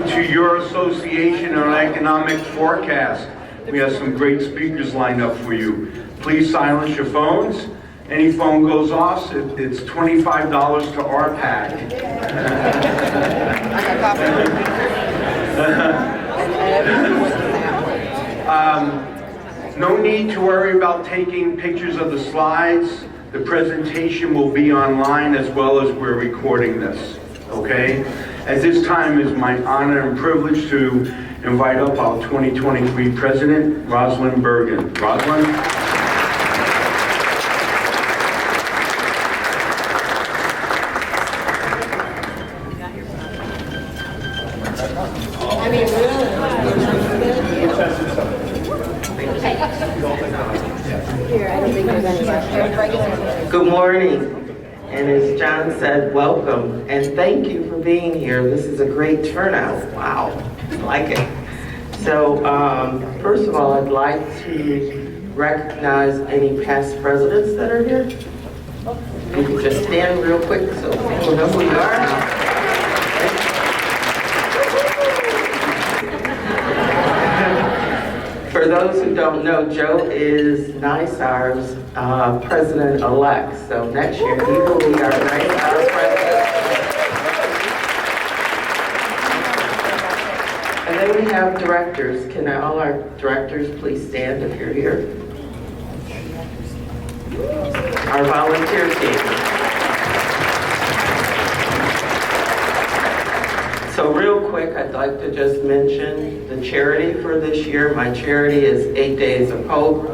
to your association on economic forecast. We have some great speakers lined up for you. Please silence your phones. Any phone goes off, it's $25 to our pack. No need to worry about taking pictures of the slides. The presentation will be online as well as we're recording this, okay? At this time, it's my honor and privilege to invite up our 2023 President, Rosalind Bergen. Rosalind? Good morning, and as John said, welcome, and thank you for being here. This is a great turnout. Wow, I like it. So, first of all, I'd like to recognize any past presidents that are here. You can just stand real quick so people know who you are. For those who don't know, Joe is NYSAR's president-elect. So next year, he will be our NYSAR president. And then we have directors. Can all our directors please stand if you're here? Our volunteer team. So real quick, I'd like to just mention the charity for this year. My charity is 8 Days of Hope.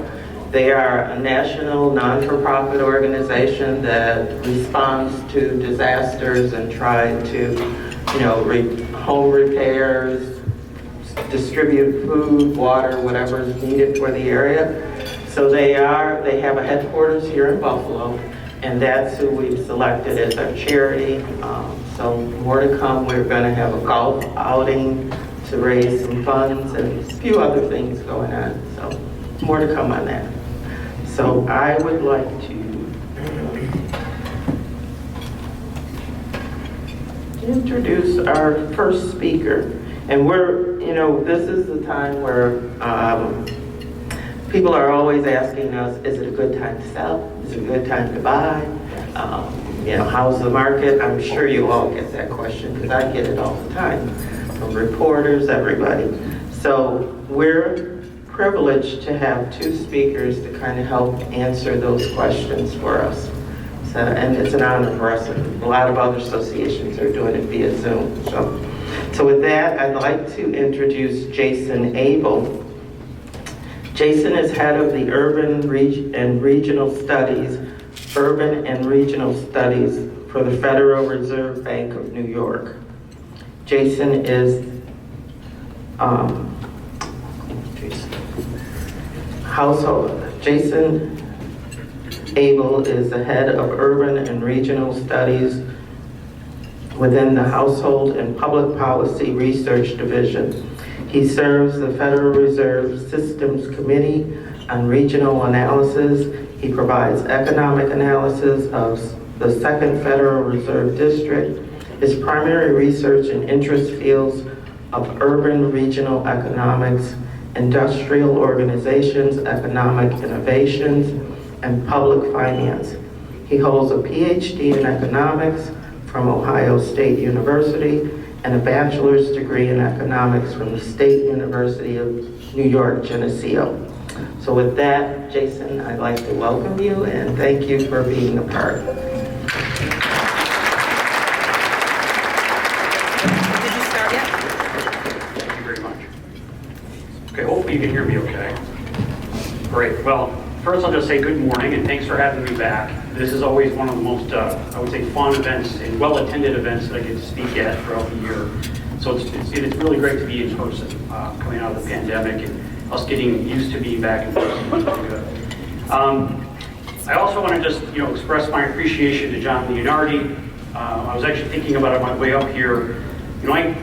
They are a national non-for-profit organization that responds to disasters and try to, home repairs, distribute food, water, whatever is needed for the area. So they have a headquarters here in Buffalo, and that's who we've selected as our charity. So more to come. We're going to have a golf outing to raise some funds and a few other things going on. So more to come on that. So I would like to introduce our first speaker. And this is the time where people are always asking us, is it a good time to sell? Is it a good time to buy? How's the market? I'm sure you all get that question because I get it all the time from reporters, everybody. So we're privileged to have two speakers to kind of help answer those questions for us. So, and it's an honor for us. A lot of other associations are doing it via Zoom. So with that, I'd like to introduce Jaison Abel. Jaison is head of the Urban and Regional Studies for the Federal Reserve Bank of New York. Jaison Abel is the head of Urban and Regional Studies within the Household and Public Policy Research Division. He serves the Federal Reserve Systems Committee on Regional Analysis. He provides economic analysis of the Second Federal Reserve District. His primary research and interest fields of urban regional economics, industrial organizations, economic innovations, and public finance. He holds a PhD in economics from Ohio State University and a bachelor's degree in economics from the State University of New York, Geneseo. So with that, Jaison, I'd like to welcome you and thank you for being a part. Did you start yet? Thank you very much. Okay, hopefully you can hear me okay. Great. Well, first I'll just say good morning and thanks for having me back. This is always one of the most, I would say, fun events and well-attended events that I get to speak at throughout the year. So it's really great to be in person, coming out of the pandemic and us getting used to being back in person. Really good. I also want to just express my appreciation to John Leonardi. I was actually thinking about it on my way up here. I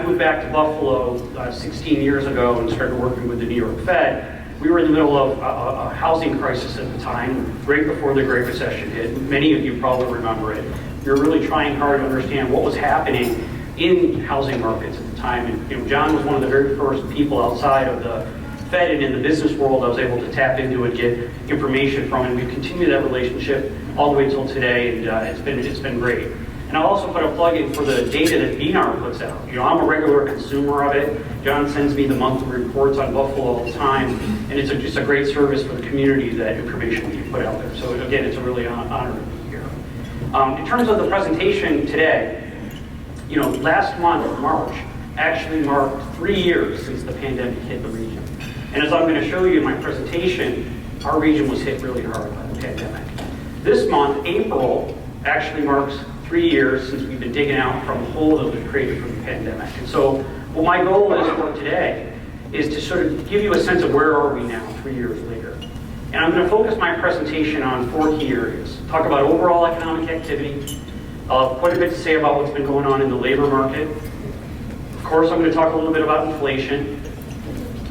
moved back to Buffalo 16 years ago and started working with the New York Fed. We were in the middle of a housing crisis at the time, right before the Great Recession hit. Many of you probably remember it. We were really trying hard to understand what was happening in housing markets at the time. And John was one of the very first people outside of the Fed and in the business world I was able to tap into and get information from, and we've continued that relationship all the way till today, and it's been great. And I'll also put a plug in for the data that BNAR puts out. I'm a regular consumer of it. John sends me the monthly reports on Buffalo all the time, and it's just a great service for the community, that information that you put out there. So again, it's a really honor to be here. In terms of the presentation today, last month, March, actually marked 3 years since the pandemic hit the region. And as I'm going to show you in my presentation, our region was hit really hard by the pandemic. This month, April, actually marks 3 years since we've been digging out from the hole that was created from the pandemic. And so what my goal is for today is to sort of give you a sense of where are we now 3 years later. And I'm going to focus my presentation on 4 key areas. Talk about overall economic activity. I'll have quite a bit to say about what's been going on in the labor market. Of course, I'm going to talk a little bit about inflation.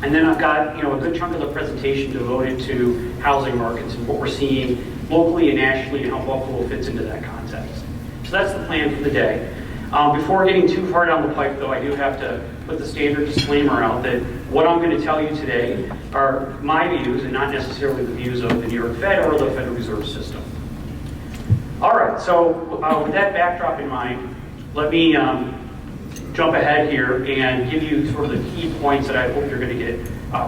And then I've got a good chunk of the presentation devoted to housing markets and what we're seeing locally and nationally and how Buffalo fits into that context. So that's the plan for the day. Before getting too far down the pipe, though, I do have to put the standard disclaimer out that what I'm going to tell you today are my views and not necessarily the views of the New York Fed or the Federal Reserve System. All right, so with that backdrop in mind, let me jump ahead here and give you sort of the key points that I hope you're going to get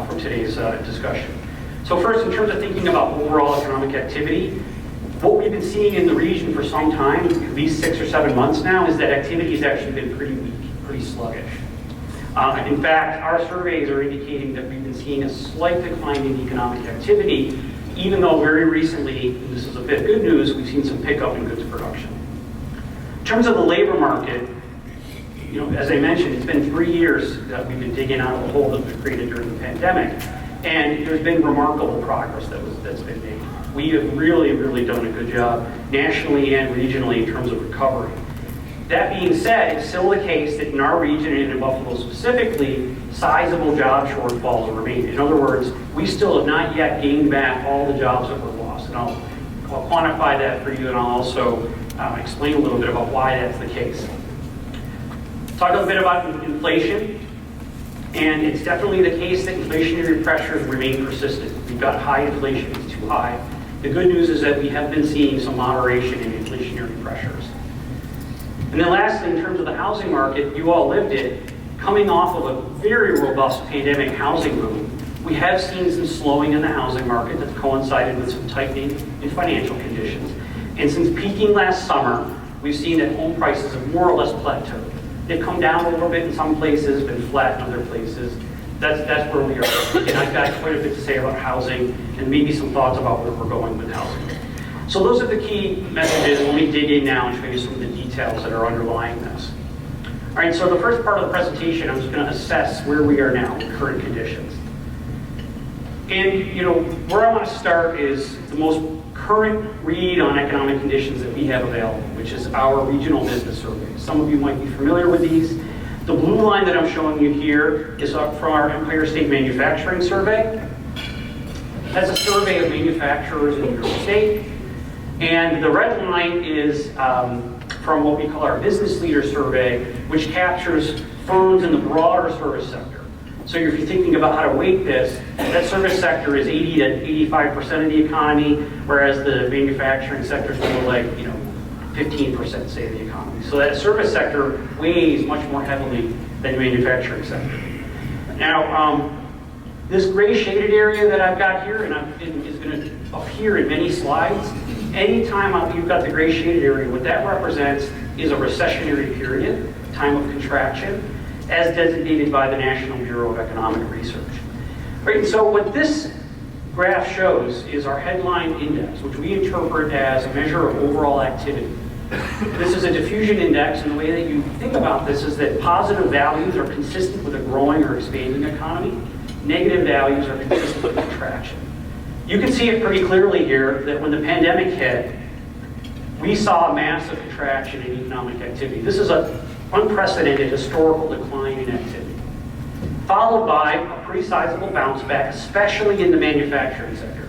from today's discussion. So first, in terms of thinking about overall economic activity, what we've been seeing in the region for some time, at least 6 or 7 months now, is that activity has actually been pretty weak, pretty sluggish. In fact, our surveys are indicating that we've been seeing a slight decline in economic activity, even though very recently, and this is a bit good news, we've seen some pickup in goods production. In terms of the labor market, as I mentioned, it's been 3 years that we've been digging out of the hole that was created during the pandemic, and there's been remarkable progress that's been made. We have really, really done a good job nationally and regionally in terms of recovery. That being said, it's still the case that in our region and in Buffalo specifically, sizable job shortfalls remain. In other words, we still have not yet gained back all the jobs that were lost. And I'll quantify that for you, and I'll also explain a little bit about why that's the case. Talk a little bit about inflation, and it's definitely the case that inflationary pressures remain persistent. We've got high inflation, it's too high. The good news is that we have been seeing some moderation in inflationary pressures. And then lastly, in terms of the housing market, you all lived it, coming off of a very robust pandemic housing boom, we have seen some slowing in the housing market that's coincided with some tightening in financial conditions. And since peaking last summer, we've seen that home prices have more or less plateaued. They've come down a little bit in some places, been flat in other places. That's where we are. And I've got quite a bit to say about housing and maybe some thoughts about where we're going with housing. So those are the key messages. Let me dig in now and show you some of the details that are underlying this. All right, so the first part of the presentation, I'm just going to assess where we are now with current conditions. And where I want to start is the most current read on economic conditions that we have available, which is our regional business survey. Some of you might be familiar with these. The blue line that I'm showing you here is from our Empire State Manufacturing Survey. That's a survey of manufacturers in New York State. And the red line is from what we call our Business Leader Survey, which captures firms in the broader service sector. So if you're thinking about how to weight this, that service sector is 80 to 85% of the economy, whereas the manufacturing sector is more like 15%, say, of the economy. So that service sector weighs much more heavily than the manufacturing sector. Now, this gray shaded area that I've got here, and is going to appear in many slides. Anytime you've got the gray shaded area, what that represents is a recessionary period, time of contraction, as designated by the National Bureau of Economic Research. Right, and so what this graph shows is our headline index, which we interpret as a measure of overall activity. This is a diffusion index, and the way that you think about this is that positive values are consistent with a growing or expanding economy. Negative values are consistent with contraction. You can see it pretty clearly here that when the pandemic hit, we saw a massive contraction in economic activity. This is an unprecedented historical decline in activity, followed by a pretty sizable bounce back, especially in the manufacturing sector.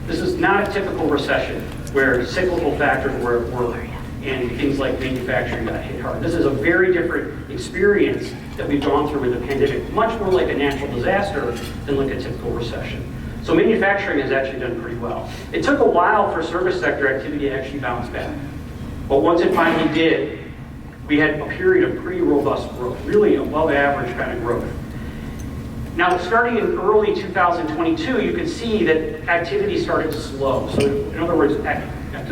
This is not a typical recession where cyclical factors were at work and things like manufacturing got hit hard. This is a very different experience that we've gone through with the pandemic, much more like a natural disaster than like a typical recession. So manufacturing has actually done pretty well. It took a while for service sector activity to actually bounce back. But once it finally did, we had a period of pretty robust growth, really above average kind of growth. Now, starting in early 2022, you could see that activity started to slow. So in other words,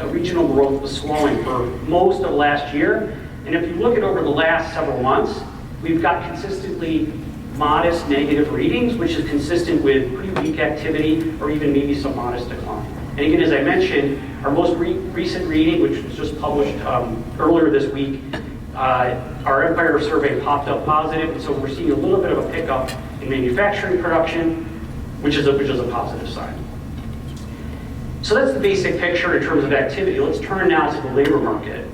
regional growth was slowing for most of last year. And if you look at over the last several months, we've got consistently modest negative readings, which is consistent with pretty weak activity or even maybe some modest decline. And again, as I mentioned, our most recent reading, which was just published earlier this week, our Empire survey popped up positive, and so we're seeing a little bit of a pickup in manufacturing production, which is a positive sign. So that's the basic picture in terms of activity. Let's turn now to the labor market.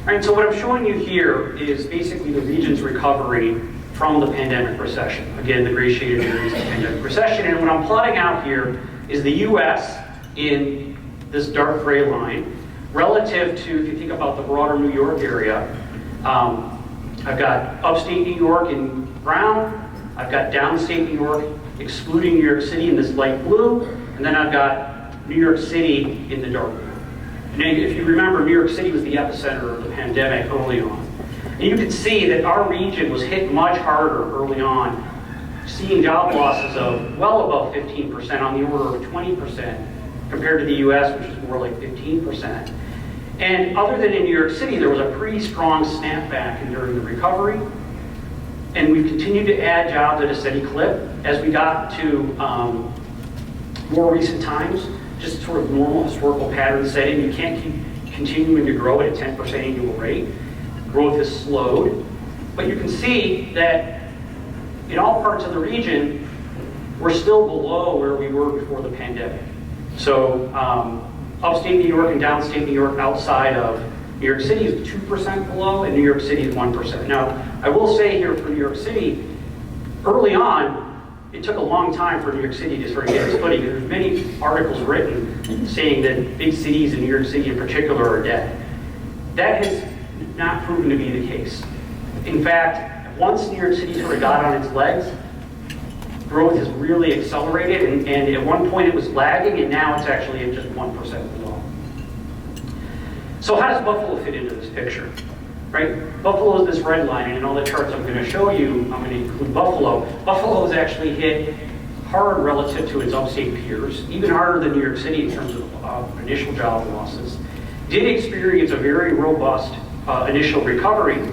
All right, so what I'm showing you here is basically the region's recovery from the pandemic recession. Again, the gray shaded area is the pandemic recession, and what I'm plotting out here is the US in this dark gray line relative to, if you think about the broader New York area, I've got upstate New York in brown, I've got downstate New York, excluding New York City in this light blue, and then I've got New York City in the dark blue. And if you remember, New York City was the epicenter of the pandemic early on. And you can see that our region was hit much harder early on, seeing job losses of well above 15%, on the order of 20%, compared to the US, which is more like 15%. And other than in New York City, there was a pretty strong snapback during the recovery. And we've continued to add jobs at a steady clip. As we got to more recent times, just sort of normal historical pattern setting, you can't keep continuing to grow at a 10% annual rate. Growth has slowed. But you can see that in all parts of the region, we're still below where we were before the pandemic. So upstate New York and downstate New York outside of New York City is 2% below, and New York City is 1%. Now, I will say here for New York City, early on, it took a long time for New York City to sort of get its footing. There's many articles written saying that big cities in New York City in particular are dead. That has not proven to be the case. In fact, once New York City sort of got on its legs, growth has really accelerated, and at one point it was lagging, and now it's actually at just 1% below. So how does Buffalo fit into this picture? Right? Buffalo is this red line, and in all the charts I'm going to show you, I'm going to include Buffalo. Buffalo has actually hit hard relative to its upstate peers, even harder than New York City in terms of initial job losses. Did experience a very robust initial recovery.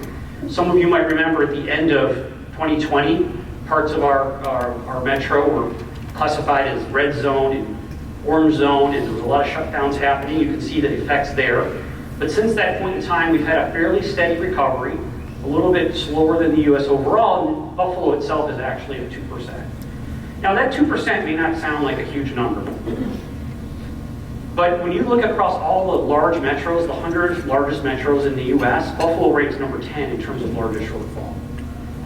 Some of you might remember at the end of 2020, parts of our metro were classified as red zone and orange zone, and there was a lot of shutdowns happening. You can see the effects there. But since that point in time, we've had a fairly steady recovery, a little bit slower than the US overall, and Buffalo itself is actually at 2%. Now that 2% may not sound like a huge number, but when you look across all the large metros, the 100 largest metros in the US, Buffalo ranks number 10 in terms of largest shortfall.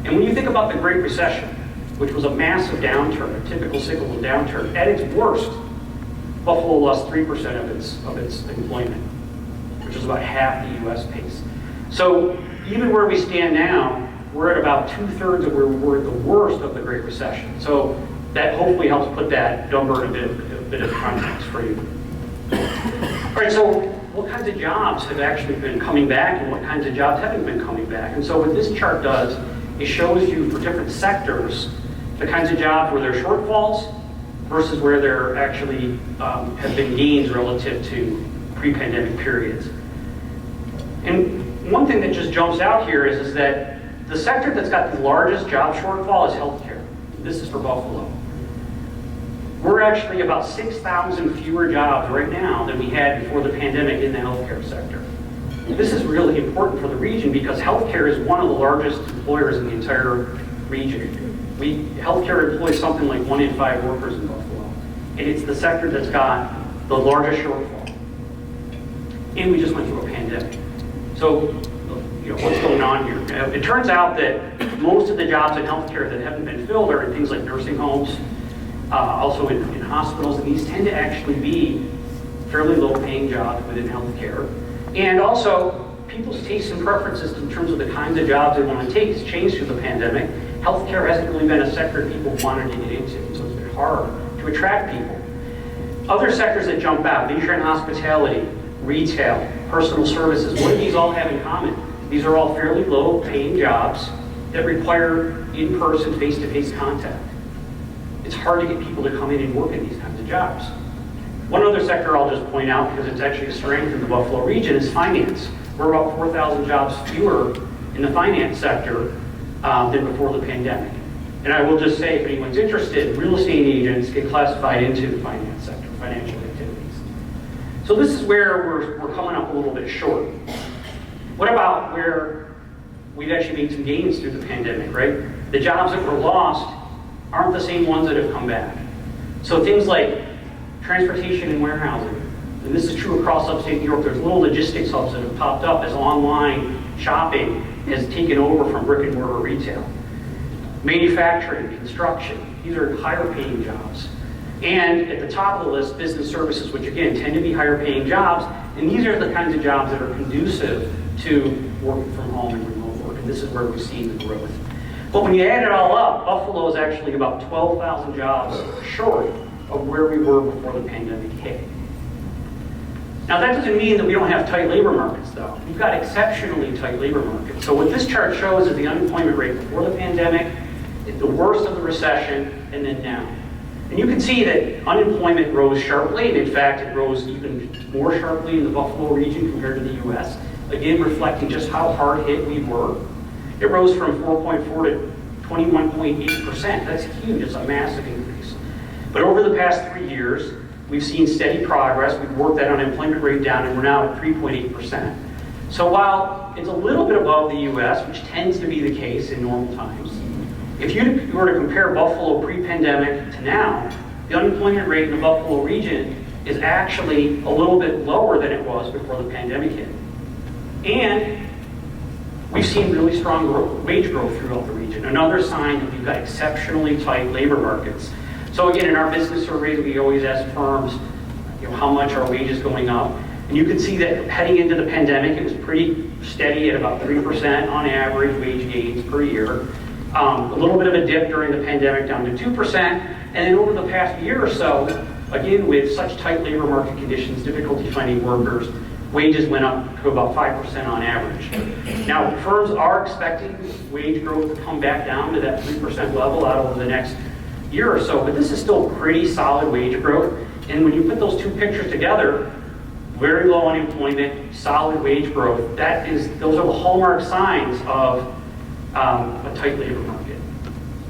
And when you think about the Great Recession, which was a massive downturn, a typical cyclical downturn, at its worst, Buffalo lost 3% of its employment, which is about half the US pace. So even where we stand now, we're at about 2/3 of where we were at the worst of the Great Recession. So that hopefully helps put that number in a bit of context for you. All right, so what kinds of jobs have actually been coming back and what kinds of jobs haven't been coming back? And so what this chart does, it shows you for different sectors the kinds of jobs where there are shortfalls versus where there actually have been gains relative to pre-pandemic periods. And one thing that just jumps out here is that the sector that's got the largest job shortfall is healthcare. This is for Buffalo. We're actually about 6,000 fewer jobs right now than we had before the pandemic in the healthcare sector. This is really important for the region because healthcare is one of the largest employers in the entire region. Healthcare employs something like 1 in 5 workers in Buffalo. And it's the sector that's got the largest shortfall. And we just went through a pandemic. So, what's going on here? It turns out that most of the jobs in healthcare that haven't been filled are in things like nursing homes, also in hospitals, and these tend to actually be fairly low-paying jobs within healthcare. And also, people's tastes and preferences in terms of the kinds of jobs they want to take has changed through the pandemic. Healthcare hasn't really been a sector people wanted to get into, so it's been hard to attract people. Other sectors that jump out, leisure and hospitality, retail, personal services, what do these all have in common? These are all fairly low-paying jobs that require in-person, face-to-face contact. It's hard to get people to come in and work in these kinds of jobs. One other sector I'll just point out, because it's actually a strength in the Buffalo region, is finance. We're about 4,000 jobs fewer in the finance sector than before the pandemic. And I will just say, if anyone's interested, real estate agents get classified into the finance sector, financial activities. So this is where we're coming up a little bit short. What about where we've actually made some gains through the pandemic, right? The jobs that were lost aren't the same ones that have come back. So things like transportation and warehousing, and this is true across upstate New York, there's little logistics hubs that have popped up as online shopping has taken over from brick and mortar retail. Manufacturing, construction, these are higher paying jobs. And at the top of the list, business services, which again tend to be higher paying jobs, and these are the kinds of jobs that are conducive to working from home and remote work, and this is where we've seen the growth. But when you add it all up, Buffalo is actually about 12,000 jobs short of where we were before the pandemic hit. Now that doesn't mean that we don't have tight labor markets though. We've got exceptionally tight labor markets. So what this chart shows is the unemployment rate before the pandemic, at the worst of the recession, and then now. And you can see that unemployment rose sharply, and in fact it rose even more sharply in the Buffalo region compared to the US, again reflecting just how hard hit we were. It rose from 4.4 to 21.8%. That's huge, it's a massive increase. But over the past 3 years, we've seen steady progress. We've worked that unemployment rate down, and we're now at 3.8%. So while it's a little bit above the US, which tends to be the case in normal times, if you were to compare Buffalo pre-pandemic to now, the unemployment rate in the Buffalo region is actually a little bit lower than it was before the pandemic hit. And we've seen really strong wage growth throughout the region. Another sign that we've got exceptionally tight labor markets. So again, in our business surveys, we always ask firms, how much are wages going up? And you can see that heading into the pandemic, it was pretty steady at about 3% on average wage gains per year. A little bit of a dip during the pandemic down to 2%. And then over the past year or so, again, with such tight labor market conditions, difficulty finding workers, wages went up to about 5% on average. Now, firms are expecting wage growth to come back down to that 3% level out over the next year or so, but this is still pretty solid wage growth. And when you put those two pictures together, very low unemployment, solid wage growth, those are the hallmark signs of a tight labor market.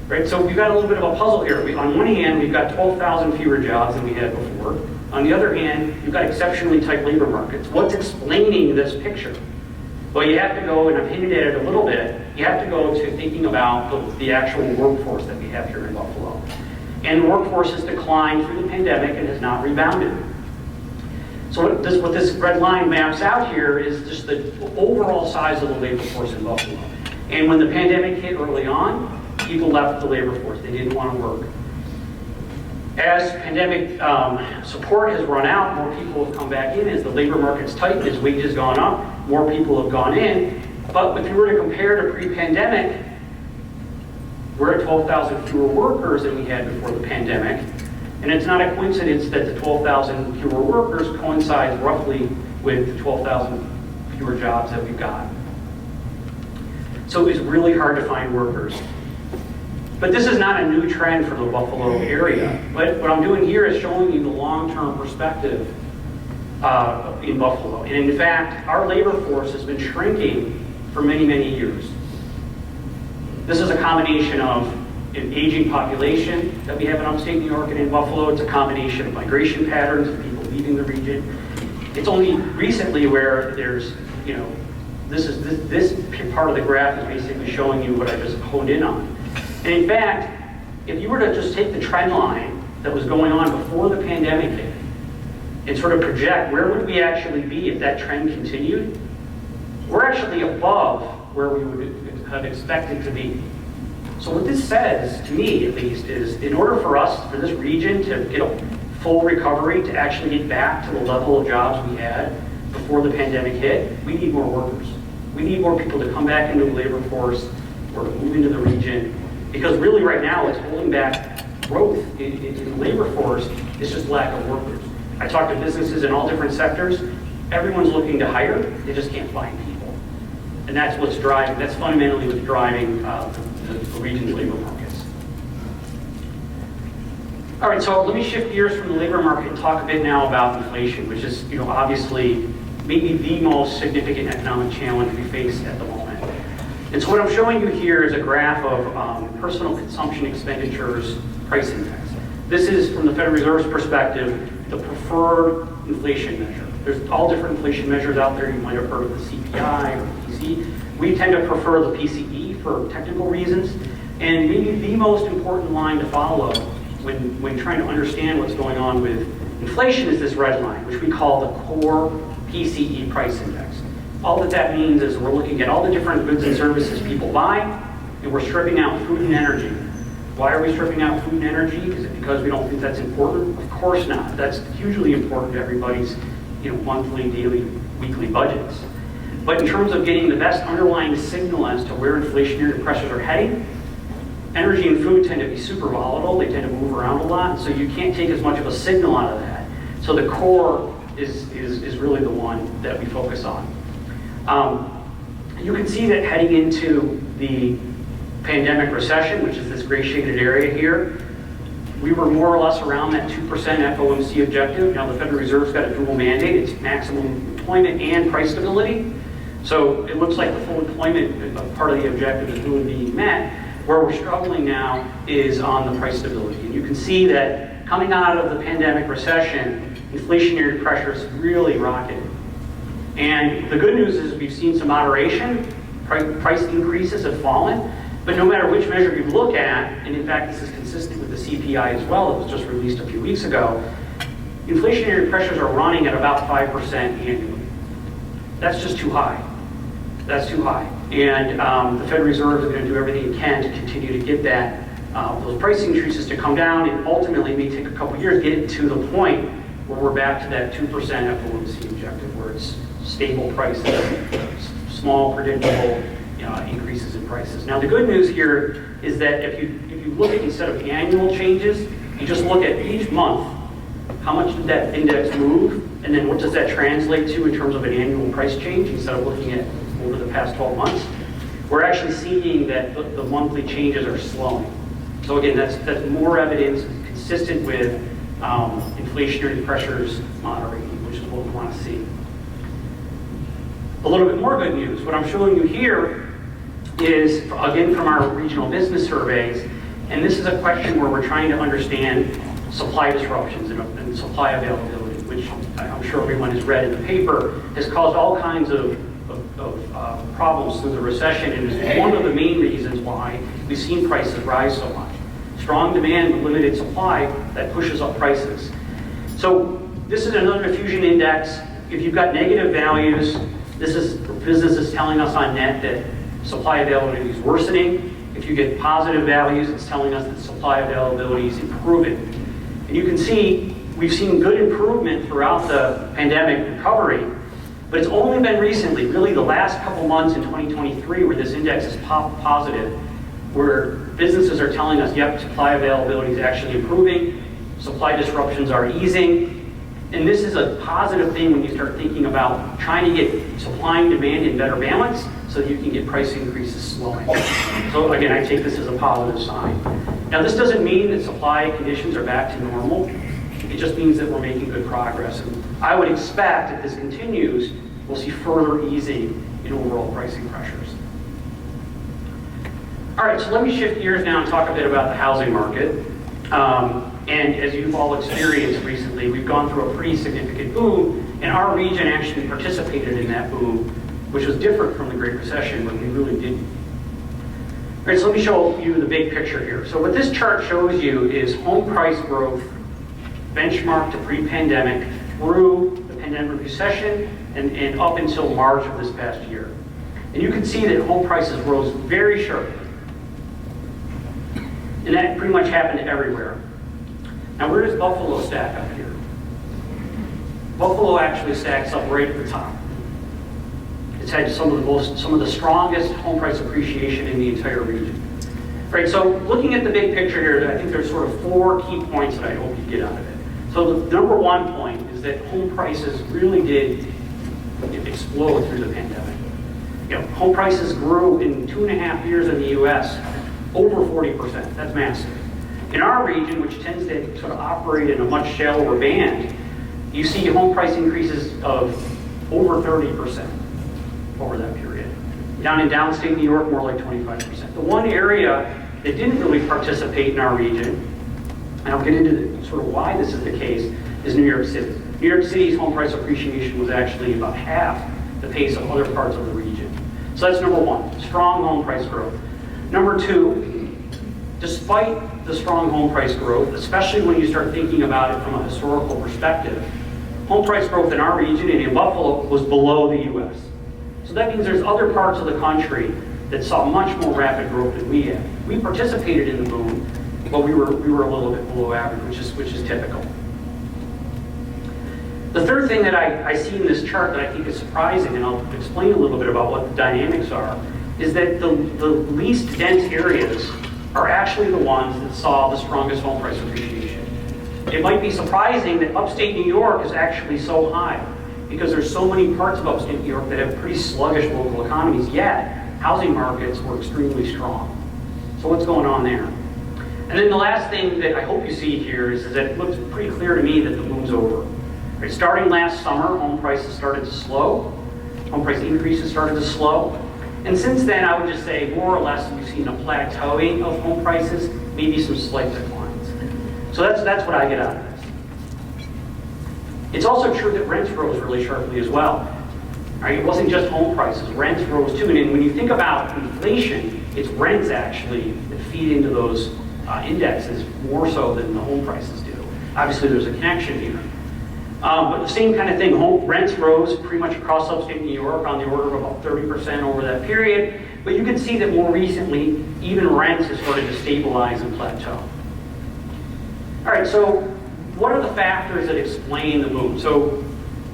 Right? So we've got a little bit of a puzzle here. On one hand, we've got 12,000 fewer jobs than we had before. On the other hand, you've got exceptionally tight labor markets. What's explaining this picture? Well, you have to go, and I've hinted at it a little bit, you have to go to thinking about the actual workforce that we have here in Buffalo. And the workforce has declined through the pandemic and has not rebounded. So what this red line maps out here is just the overall size of the labor force in Buffalo. And when the pandemic hit early on, people left the labor force. They didn't want to work. As pandemic support has run out, more people have come back in. As the labor market's tightened, as wages gone up, more people have gone in. But if you were to compare to pre-pandemic, we're at 12,000 fewer workers than we had before the pandemic. And it's not a coincidence that the 12,000 fewer workers coincides roughly with the 12,000 fewer jobs that we've got. So it's really hard to find workers. But this is not a new trend for the Buffalo area. But what I'm doing here is showing you the long-term perspective in Buffalo. And in fact, our labor force has been shrinking for many, many years. This is a combination of an aging population that we have in upstate New York and in Buffalo. It's a combination of migration patterns of people leaving the region. It's only recently where there's, this part of the graph is basically showing you what I just honed in on. And in fact, if you were to just take the trend line that was going on before the pandemic hit and sort of project where would we actually be if that trend continued, we're actually above where we would have expected to be. So what this says, to me at least, is in order for this region to get a full recovery, to actually get back to the level of jobs we had before the pandemic hit, we need more workers. We need more people to come back into the labor force or to move into the region, because really right now what's holding back growth in the labor force is just lack of workers. I talk to businesses in all different sectors. Everyone's looking to hire, they just can't find people. And that's what's driving, that's fundamentally what's driving the region's labor markets. All right, so let me shift gears from the labor market and talk a bit now about inflation, which is, obviously maybe the most significant economic challenge we face at the moment. And so what I'm showing you here is a graph of personal consumption expenditures price index. This is, from the Federal Reserve's perspective, the preferred inflation measure. There's all different inflation measures out there. You might have heard of the CPI or the PC. We tend to prefer the PCE for technical reasons. And maybe the most important line to follow when trying to understand what's going on with inflation is this red line, which we call the core PCE price index. All that means is we're looking at all the different goods and services people buy, and we're stripping out food and energy. Why are we stripping out food and energy? Is it because we don't think that's important? Of course not. That's hugely important to everybody's monthly, daily, weekly budgets. But in terms of getting the best underlying signal as to where inflationary pressures are heading, energy and food tend to be super volatile. They tend to move around a lot, so you can't take as much of a signal out of that. So the core is really the one that we focus on. You can see that heading into the pandemic recession, which is this gray shaded area here, we were more or less around that 2% FOMC objective. Now the Federal Reserve's got a dual mandate. It's maximum employment and price stability. So it looks like the full employment part of the objective is really being met. Where we're struggling now is on the price stability. And you can see that coming out of the pandemic recession, inflationary pressures really rocketed. And the good news is we've seen some moderation. Price increases have fallen. But no matter which measure you look at, and in fact this is consistent with the CPI as well, it was just released a few weeks ago, inflationary pressures are running at about 5% annually. That's just too high. That's too high. And the Federal Reserve is going to do everything it can to continue to get that those price increases to come down, and ultimately it may take a couple years to get it to the point where we're back to that 2% FOMC objective, where it's stable prices, small, predictable increases in prices. Now the good news here is that if you look at, instead of annual changes, you just look at each month, how much did that index move, and then what does that translate to in terms of an annual price change, instead of looking at over the past 12 months. We're actually seeing that the monthly changes are slowing. So again, that's more evidence consistent with inflationary pressures moderating, which is what we want to see. A little bit more good news. What I'm showing you here is, again, from our regional business surveys, and this is a question where we're trying to understand supply disruptions and supply availability, which I'm sure everyone has read in the paper, has caused all kinds of problems through the recession, and is one of the main reasons why we've seen prices rise so much. Strong demand with limited supply, that pushes up prices. So this is another diffusion index. If you've got negative values, this is businesses telling us on net that supply availability is worsening. If you get positive values, it's telling us that supply availability is improving. And you can see we've seen good improvement throughout the pandemic recovery, but it's only been recently, really the last couple months in 2023, where this index is positive, where businesses are telling us, yep, supply availability is actually improving, supply disruptions are easing. And this is a positive thing when you start thinking about trying to get supply and demand in better balance so that you can get price increases slowing. So again, I take this as a positive sign. Now this doesn't mean that supply conditions are back to normal. It just means that we're making good progress. And I would expect if this continues, we'll see further easing in overall pricing pressures. All right, so let me shift gears now and talk a bit about the housing market. And as you've all experienced recently, we've gone through a pretty significant boom, and our region actually participated in that boom, which was different from the Great Recession, but we really didn't. All right, so let me show you the big picture here. So what this chart shows you is home price growth benchmarked to pre-pandemic through the pandemic recession and up until March of this past year. And you can see that home prices rose very sharply. And that pretty much happened everywhere. Now where does Buffalo stack up here? Buffalo actually stacks up right at the top. It's had some of the strongest home price appreciation in the entire region. Right, so looking at the big picture here, I think there's sort of 4 key points that I hope you get out of it. So the number 1 point is that home prices really did explode through the pandemic. You know, home prices grew in 2.5 years in the U.S. over 40%. That's massive. In our region, which tends to sort of operate in a much shallower band, you see home price increases of over 30% over that period. Down in downstate New York, more like 25%. The one area that didn't really participate in our region, and I'll get into sort of why this is the case, is New York City. New York City's home price appreciation was actually about half the pace of other parts of the region. So that's number 1, strong home price growth. Number 2, despite the strong home price growth, especially when you start thinking about it from a historical perspective, home price growth in our region and in Buffalo was below the U.S. So that means there's other parts of the country that saw much more rapid growth than we had. We participated in the boom, but we were a little bit below average, which is typical. The third thing that I see in this chart that I think is surprising, and I'll explain a little bit about what the dynamics are, is that the least dense areas are actually the ones that saw the strongest home price appreciation. It might be surprising that upstate New York is actually so high, because there's so many parts of upstate New York that have pretty sluggish local economies, yet housing markets were extremely strong. So what's going on there? And then the last thing that I hope you see here is that it looks pretty clear to me that the boom's over. Right, starting last summer, home prices started to slow. Home price increases started to slow. And since then, I would just say more or less we've seen a plateauing of home prices, maybe some slight declines. So that's what I get out of this. It's also true that rents rose really sharply as well. Right, it wasn't just home prices, rents rose too. And when you think about inflation, it's rents actually that feed into those indexes more so than the home prices do. Obviously, there's a connection here. But the same kind of thing, rents rose pretty much across upstate New York on the order of about 30% over that period. But you can see that more recently, even rents have started to stabilize and plateau. All right, so what are the factors that explain the boom? So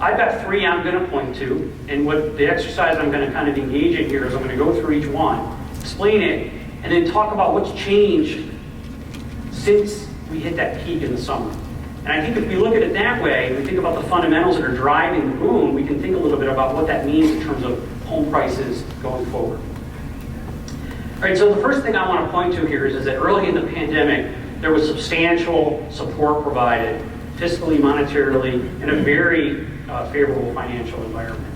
I've got 3 I'm going to point to, and what the exercise I'm going to kind of engage in here is I'm going to go through each one, explain it, and then talk about what's changed since we hit that peak in the summer. And I think if we look at it that way, we think about the fundamentals that are driving the boom, we can think a little bit about what that means in terms of home prices going forward. All right, so the first thing I want to point to here is that early in the pandemic, there was substantial support provided, fiscally, monetarily, in a very favorable financial environment.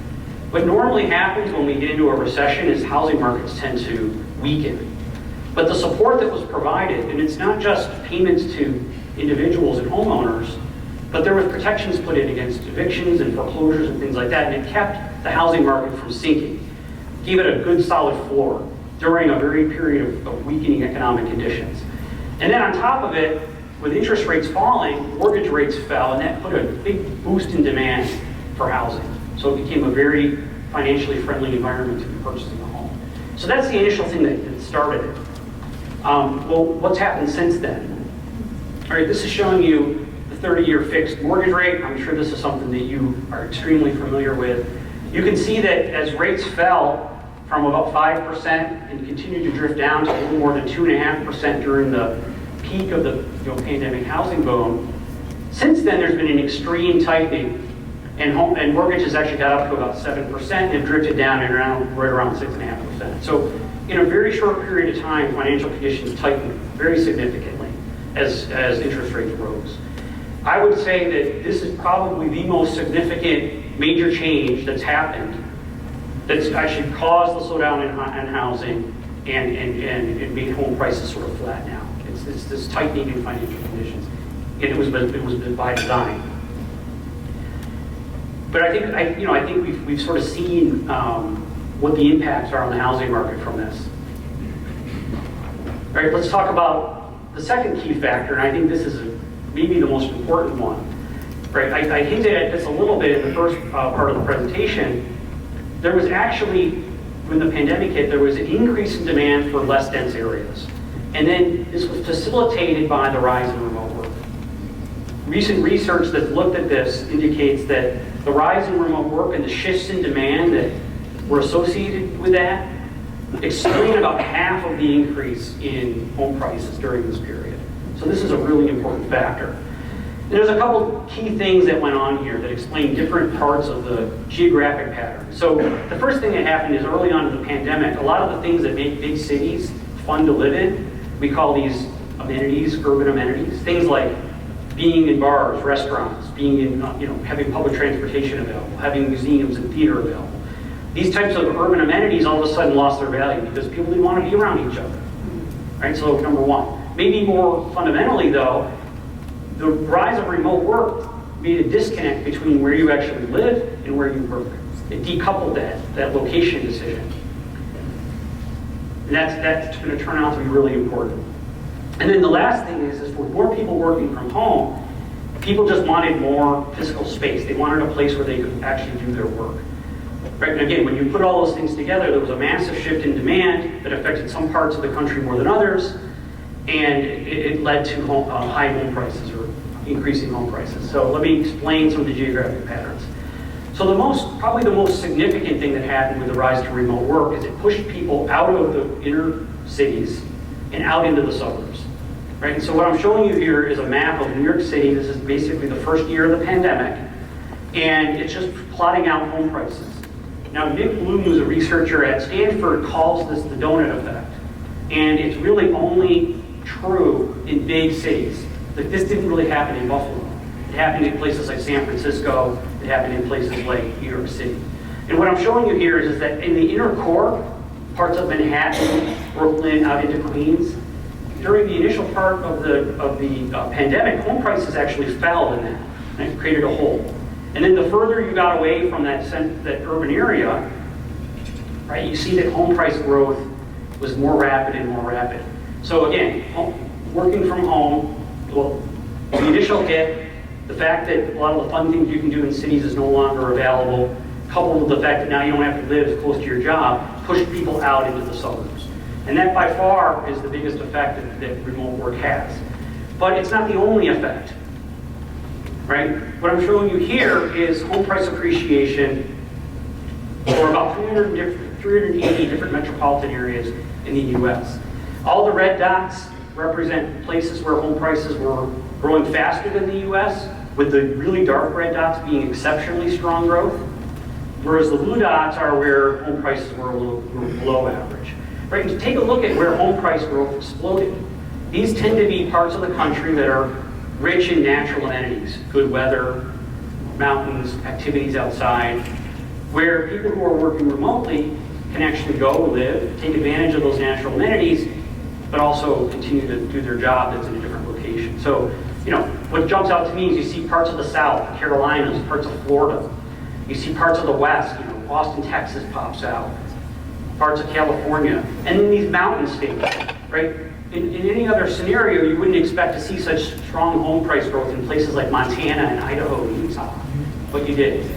What normally happens when we get into a recession is housing markets tend to weaken. But the support that was provided, and it's not just payments to individuals and homeowners, but there was protections put in against evictions and foreclosures and things like that, and it kept the housing market from sinking. Gave it a good solid floor during a very period of weakening economic conditions. And then on top of it, with interest rates falling, mortgage rates fell, and that put a big boost in demand for housing. So it became a very financially friendly environment to be purchasing a home. So that's the initial thing that started it. Well, what's happened since then? All right, this is showing you the 30-year fixed mortgage rate. I'm sure this is something that you are extremely familiar with. You can see that as rates fell from about 5% and continued to drift down to a little more than 2.5% during the peak of the pandemic housing boom, since then there's been an extreme tightening, and mortgages actually got up to about 7% and have drifted down and right around 6.5%. So in a very short period of time, financial conditions tightened very significantly as interest rates rose. I would say that this is probably the most significant major change that's happened that's actually caused the slowdown in housing and made home prices sort of flat now. It's this tightening in financial conditions. And it was by design. But I think we've sort of seen what the impacts are on the housing market from this. All right, let's talk about the second key factor, and I think this is maybe the most important one. Right, I hinted at this a little bit in the first part of the presentation. There was actually, when the pandemic hit, there was an increase in demand for less dense areas. And then this was facilitated by the rise in remote work. recent research that's looked at this indicates that the rise in remote work and the shifts in demand that were associated with that explain about half of the increase in home prices during this period. So this is a really important factor. And there's a couple key things that went on here that explain different parts of the geographic pattern. So the first thing that happened is early on in the pandemic, a lot of the things that make big cities fun to live in, we call these amenities, urban amenities, things like being in bars, restaurants, being in, having public transportation available, having museums and theater available. These types of urban amenities all of a sudden lost their value because people didn't want to be around each other. Right, so number one. Maybe more fundamentally though, the rise of remote work made a disconnect between where you actually live and where you work. It decoupled that location decision. And that's going to turn out to be really important. And then the last thing is with more people working from home, people just wanted more physical space. They wanted a place where they could actually do their work. Right? And again, when you put all those things together, there was a massive shift in demand that affected some parts of the country more than others, and it led to high home prices or increasing home prices. So let me explain some of the geographic patterns. So probably the most significant thing that happened with the rise to remote work is it pushed people out of the inner cities and out into the suburbs. Right? And so what I'm showing you here is a map of New York City. This is basically the first year of the pandemic, and it's just plotting out home prices. Now, Nick Bloom, who's a researcher at Stanford, calls this the donut effect. And it's really only true in big cities. Like, this didn't really happen in Buffalo. It happened in places like San Francisco. It happened in places like New York City. And what I'm showing you here is that in the inner core, parts of Manhattan, Brooklyn, out into Queens, during the initial part of the pandemic, home prices actually fell in that, and it created a hole. And then the further you got away from that urban area, right, you see that home price growth was more rapid and more rapid. So again, working from home, well, the initial hit, the fact that a lot of the fun things you can do in cities is no longer available, coupled with the fact that now you don't have to live as close to your job, pushed people out into the suburbs. And that by far is the biggest effect that remote work has. But it's not the only effect. Right? What I'm showing you here is home price appreciation for about 380 different metropolitan areas in the US. All the red dots represent places where home prices were growing faster than the US, with the really dark red dots being exceptionally strong growth, whereas the blue dots are where home prices were a little below average. Right? And to take a look at where home price growth exploded, these tend to be parts of the country that are rich in natural amenities, good weather, mountains, activities outside, where people who are working remotely can actually go live, take advantage of those natural amenities, but also continue to do their job that's in a different location. So, what jumps out to me is you see parts of the South, the Carolinas, parts of Florida. You see parts of the West, Austin, Texas pops out, parts of California, and then these mountain states, right? In any other scenario, you wouldn't expect to see such strong home price growth in places like Montana and Idaho and Utah, but you did.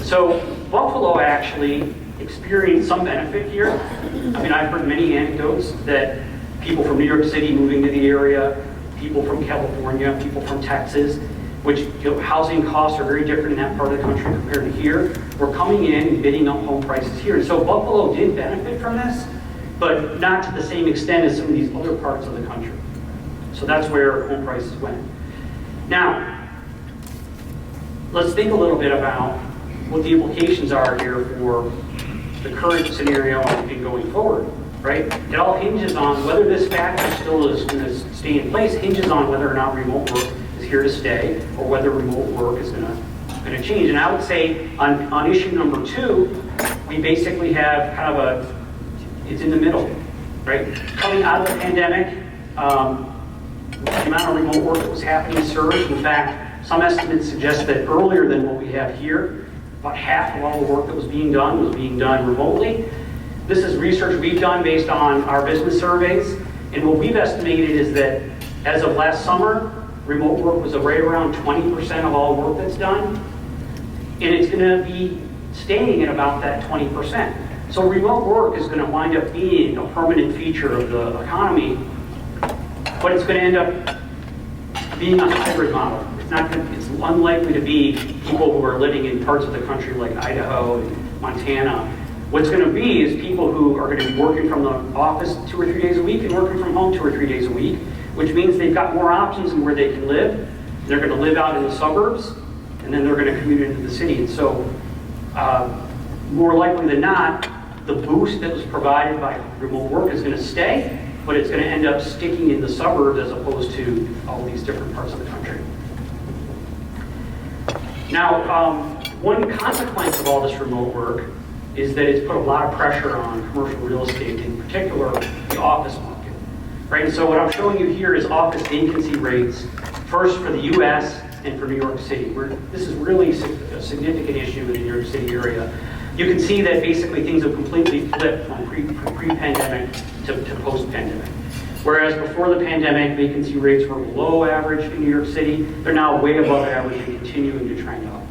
So Buffalo actually experienced some benefit here. I mean, I've heard many anecdotes that people from New York City moving to the area, people from California, people from Texas, which housing costs are very different in that part of the country compared to here, were coming in and bidding up home prices here. And so Buffalo did benefit from this, but not to the same extent as some of these other parts of the country. So that's where home prices went. Now, let's think a little bit about what the implications are here for the current scenario and going forward, right? It all hinges on whether this factor still is going to stay in place, hinges on whether or not remote work is here to stay, or whether remote work is going to change. And I would say on issue number 2, we basically have kind of it's in the middle, right? Coming out of the pandemic, the amount of remote work that was happening surged. In fact, some estimates suggest that earlier than what we have here, about half of all the work that was being done remotely. This is research we've done based on our business surveys, and what we've estimated is that as of last summer, remote work was right around 20% of all work that's done, and it's going to be staying at about that 20%. So remote work is going to wind up being a permanent feature of the economy, but it's going to end up being a hybrid model. It's it's unlikely to be people who are living in parts of the country like Idaho and Montana. What's going to be is people who are going to be working from the office 2 or 3 days a week and working from home 2 or 3 days a week, which means they've got more options in where they can live. They're going to live out in the suburbs, and then they're going to commute into the city. And so, more likely than not, the boost that was provided by remote work is going to stay, but it's going to end up sticking in the suburbs as opposed to all these different parts of the country. Now, one consequence of all this remote work is that it's put a lot of pressure on commercial real estate, in particular the office market. Right? And so what I'm showing you here is office vacancy rates, first for the US and for New York City. This is really a significant issue in the New York City area. You can see that basically things have completely flipped from pre-pandemic to post-pandemic. Whereas before the pandemic, vacancy rates were below average in New York City, they're now way above average and continuing to trend up.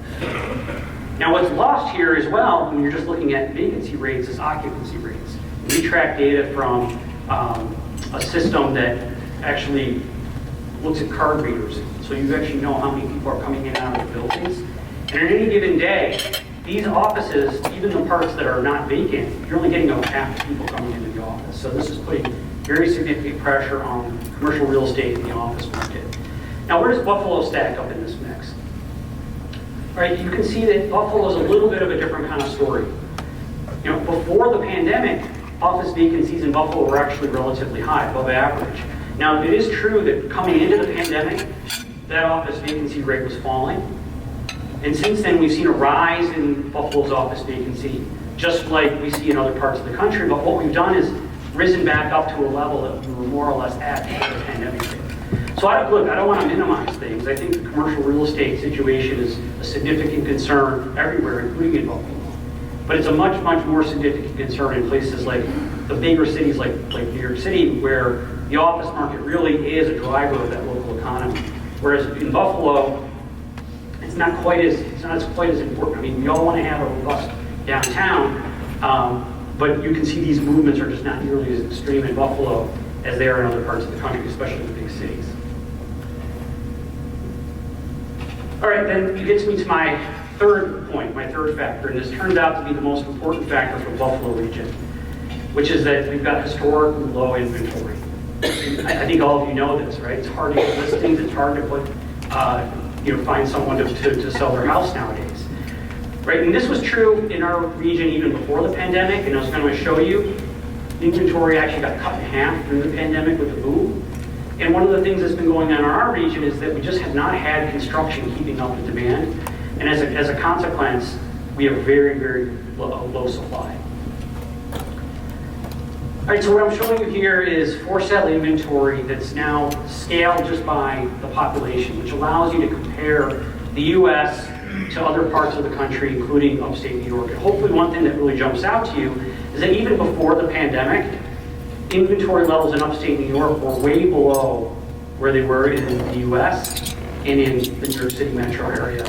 Now what's lost here as well, when you're just looking at vacancy rates, is occupancy rates. We track data from a system that actually looks at card readers. So you actually know how many people are coming in and out of the buildings. And on any given day, these offices, even the parts that are not vacant, you're only getting about half the people coming into the office. So this is putting very significant pressure on commercial real estate in the office market. Now where does Buffalo stack up in this mix? All right, you can see that Buffalo is a little bit of a different kind of story. You know, before the pandemic, office vacancies in Buffalo were actually relatively high, above average. Now, it is true that coming into the pandemic, that office vacancy rate was falling. And since then, we've seen a rise in Buffalo's office vacancy, just like we see in other parts of the country. But what we've done is risen back up to a level that we were more or less at before the pandemic hit. So I don't want to minimize things. I think the commercial real estate situation is a significant concern everywhere, including in Buffalo. But it's a much, much more significant concern in places like the bigger cities like New York City, where the office market really is a driver of that local economy. Whereas in Buffalo, it's not quite as important. I mean, we all want to have a robust downtown, but you can see these movements are just not nearly as extreme in Buffalo as they are in other parts of the country, especially the big cities. All right, then it gets me to my third point, my third factor, and this turns out to be the most important factor for the Buffalo region, which is that we've got historically low inventory. I think all of you know this, right? It's hard to get listings, it's hard to put, find someone to sell their house nowadays, right? And this was true in our region even before the pandemic, and I was going to show you, inventory actually got cut in half through the pandemic with the boom. And one of the things that's been going on in our region is that we just have not had construction keeping up with demand. And as a consequence, we have very, very low supply. All right, so what I'm showing you here is for sale inventory that's now scaled just by the population, which allows you to compare the US to other parts of the country, including upstate New York. And hopefully one thing that really jumps out to you is that even before the pandemic, inventory levels in upstate New York were way below where they were in the US and in the New York City metro area.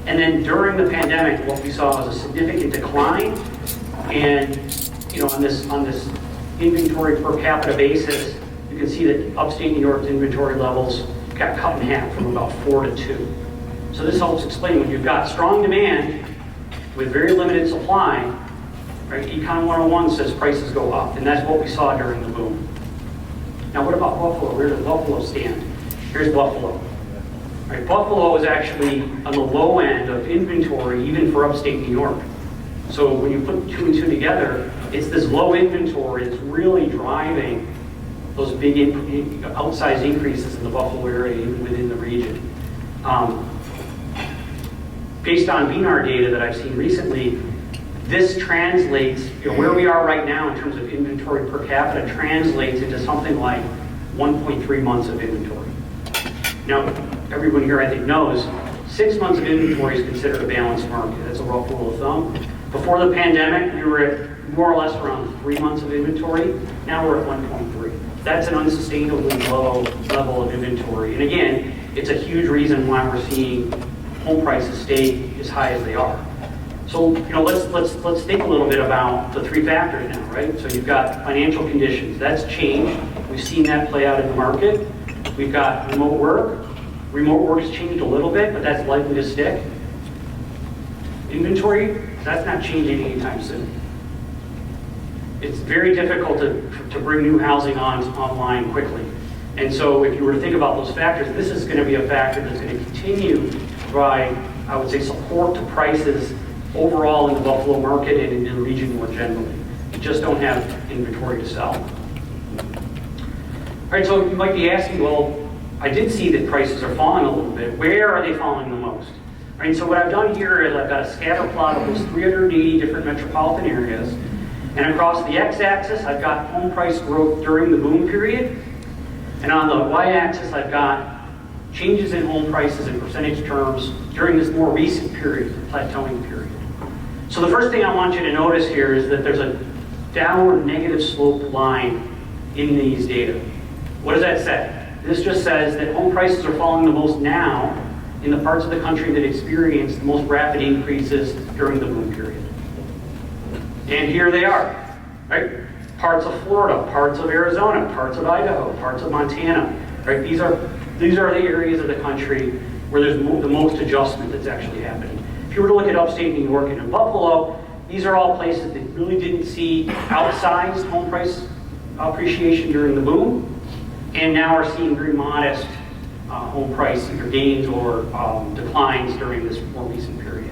And then during the pandemic, what we saw was a significant decline. And on this inventory per capita basis, you can see that upstate New York's inventory levels got cut in half from about 4 to 2. So this helps explain when you've got strong demand with very limited supply, right? Econ 101 says prices go up, and that's what we saw during the boom. Now what about Buffalo? Where does Buffalo stand? Here's Buffalo. Right, Buffalo is actually on the low end of inventory, even for upstate New York. So when you put 2 and 2 together, it's this low inventory that's really driving those big outsized increases in the Buffalo area, even within the region. Based on BNR data that I've seen recently, this translates, where we are right now in terms of inventory per capita translates into something like 1.3 months of inventory. Now, everyone here I think knows 6 months of inventory is considered a balanced market. That's a rough rule of thumb. Before the pandemic, we were at more or less around 3 months of inventory. Now we're at 1.3. That's an unsustainably low level of inventory. And again, it's a huge reason why we're seeing home prices stay as high as they are. So, let's think a little bit about the 3 factors now, right? So you've got financial conditions. That's changed. We've seen that play out in the market. We've got remote work, Remote work has changed a little bit, but that's likely to stick. Inventory, that's not changing anytime soon. It's very difficult to bring new housing online quickly. And so if you were to think about those factors, this is going to be a factor that's going to continue to provide, I would say, support to prices overall in the Buffalo market and in the region more generally. You just don't have inventory to sell. All right, so you might be asking, well, I did see that prices are falling a little bit. Where are they falling the most? All right, so what I've done here is I've got a scatter plot of those 380 different metropolitan areas. And across the x-axis, I've got home price growth during the boom period. And on the y-axis, I've got changes in home prices in percentage terms during this more recent period, the plateauing period. So the first thing I want you to notice here is that there's a downward negative slope line in these data. What does that say? This just says that home prices are falling the most now in the parts of the country that experienced the most rapid increases during the boom period. And here they are, right? Parts of Florida, parts of Arizona, parts of Idaho, parts of Montana, right? These are the areas of the country where there's the most adjustment that's actually happening. If you were to look at upstate New York and in Buffalo, these are all places that really didn't see outsized home price appreciation during the boom, and now are seeing very modest home price either gains or declines during this more recent period.